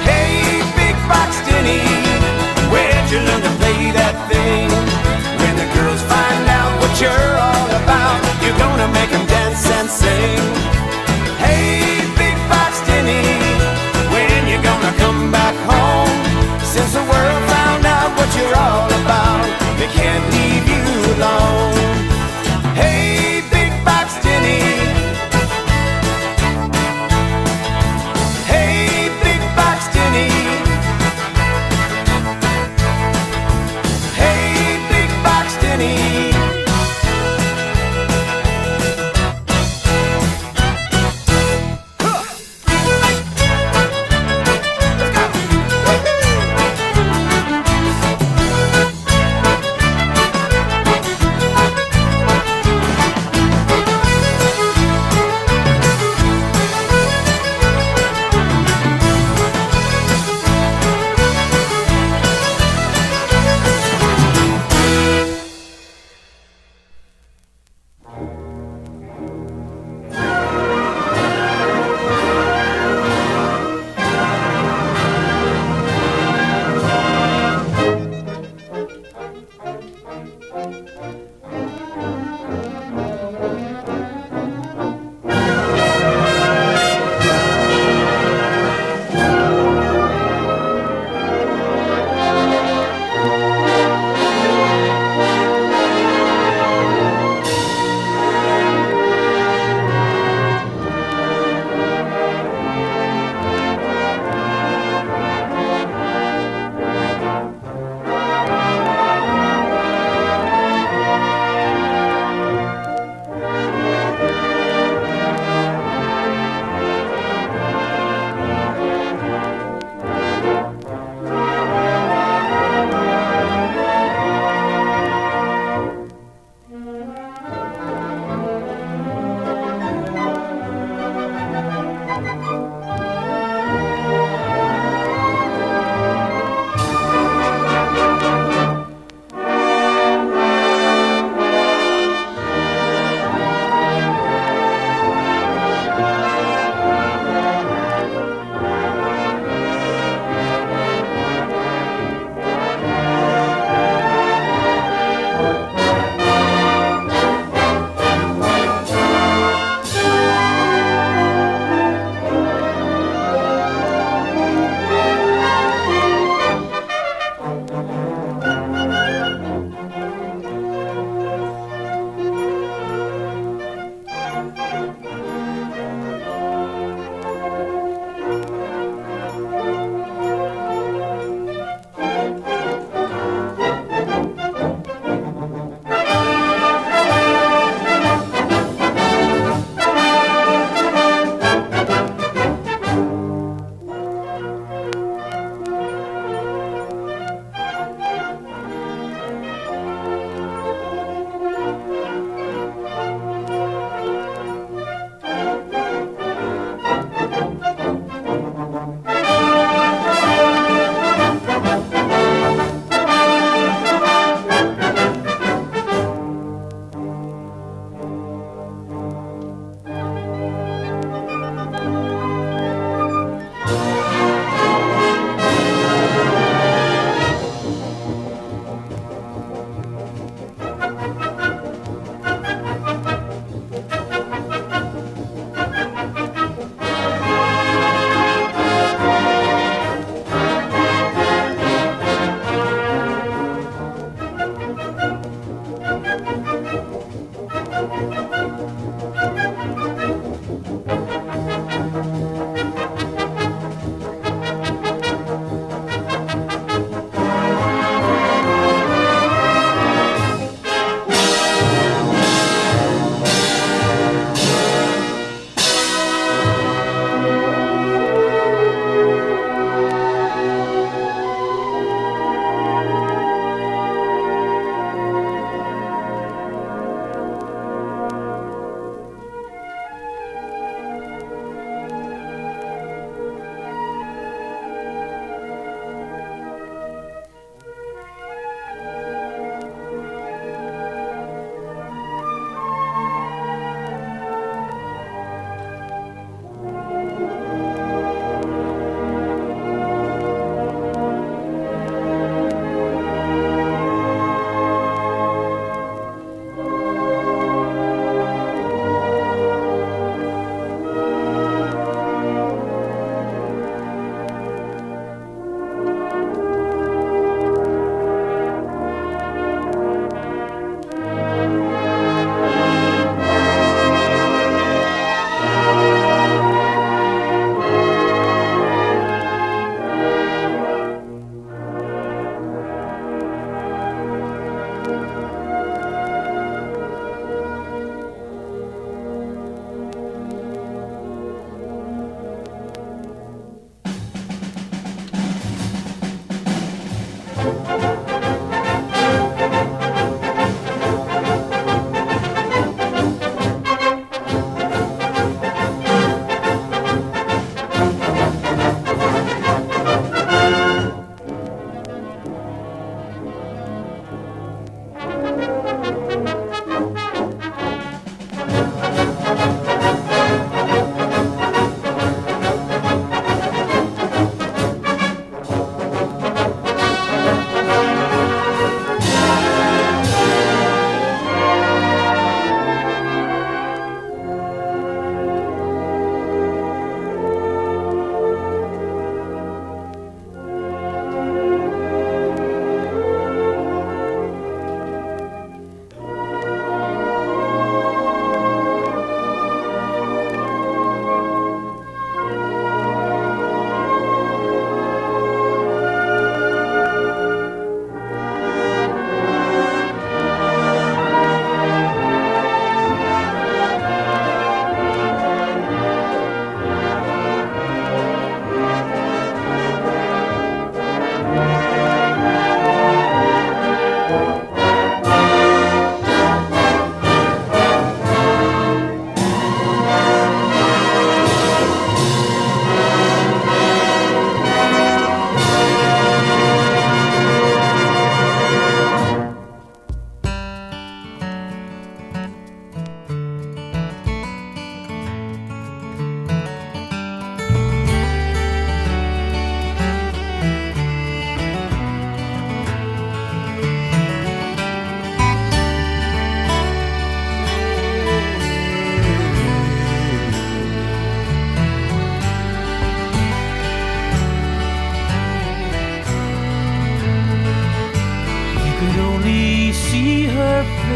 Speaker 13: Hey, big box Denny, where'd you learn to play that thing? When the girls find out what you're all about, you're gonna make them dance and sing. Hey, big box Denny, when you gonna come back home? Since the world found out what you're all about, they can't leave you alone. Hey, big box Denny. Hey, big box Denny. Hey, big box Denny.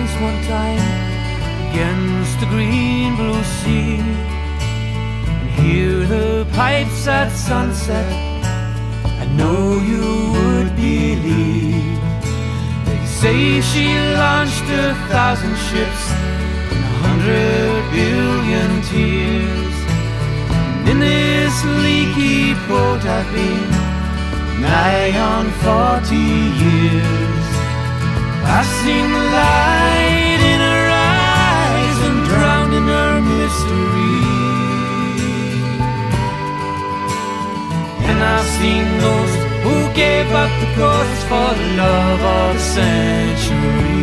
Speaker 14: face one time against the green blue sea, and hear the pipes at sunset. I know you would believe. They say she launched 1,000 ships and 100 billion tears. And in this leaky boat I've been nigh on 40 years. I've seen the light in her eyes and drowned in her mystery, and I've seen those who gave up the ghost for the love of the century.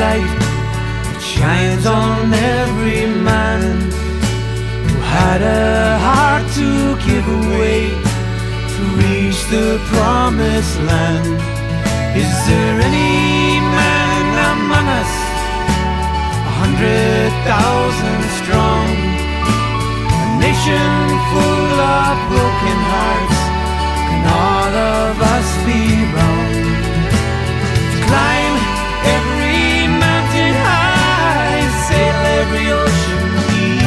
Speaker 14: Light that shines on every man who had a heart to give away to reach the promised land. Is there any man among us 100,000 strong, a nation full of broken hearts. Can all of us be wrong? Climb every mountain high, sail every ocean deep,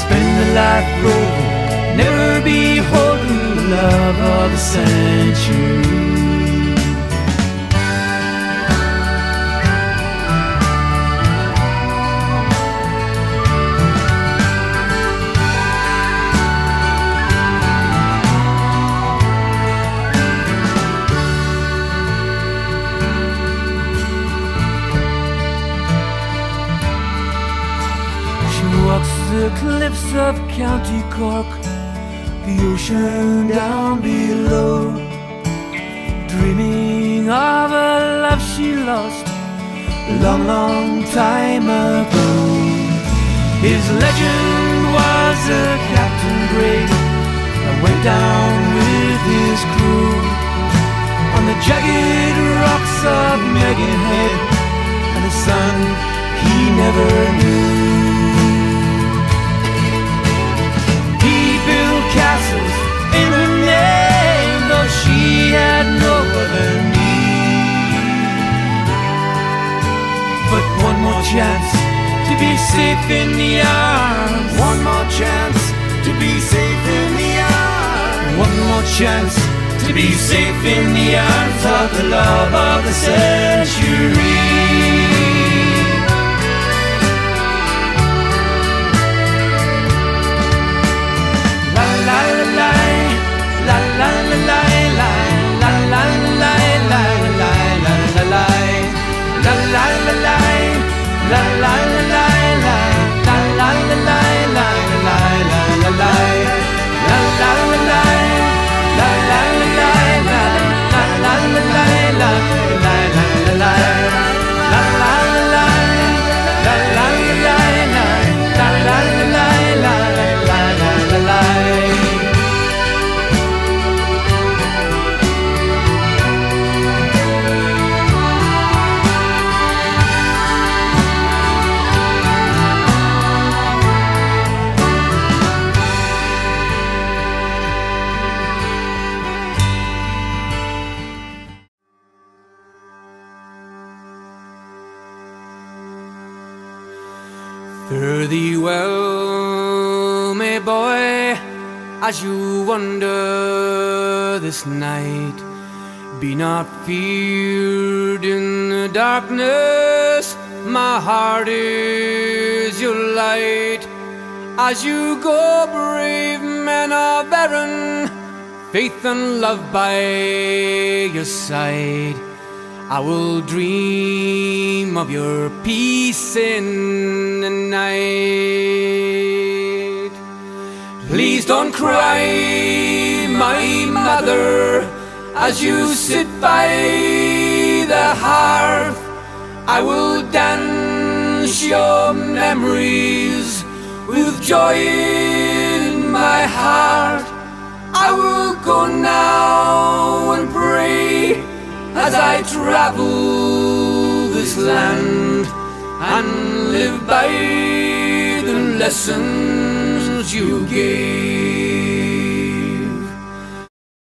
Speaker 14: spend a life roving, never beholding the love of the century. The cliffs of County Cork, the ocean down below, dreaming of a love she lost a long, long time ago. His legend was a captain brave that went down with his crew on the jagged rocks of Megan Head, and a son he never knew. Castles in her name, though she had no other need. But one more chance to be safe in the arms. One more chance to be safe in the arms. One more chance to be safe in the arms of the love of the century. Fare thee well, my boy, as you wander this night. Be not feared in the darkness, my heart is your light. As you go, brave men of Erin, faith and love by your side. I will dream of your peace in the night. Please don't cry, my mother, as you sit by the hearth. I will dance your memories with joy in my heart. I will go now and pray as I travel this land and live by the lessons you gave.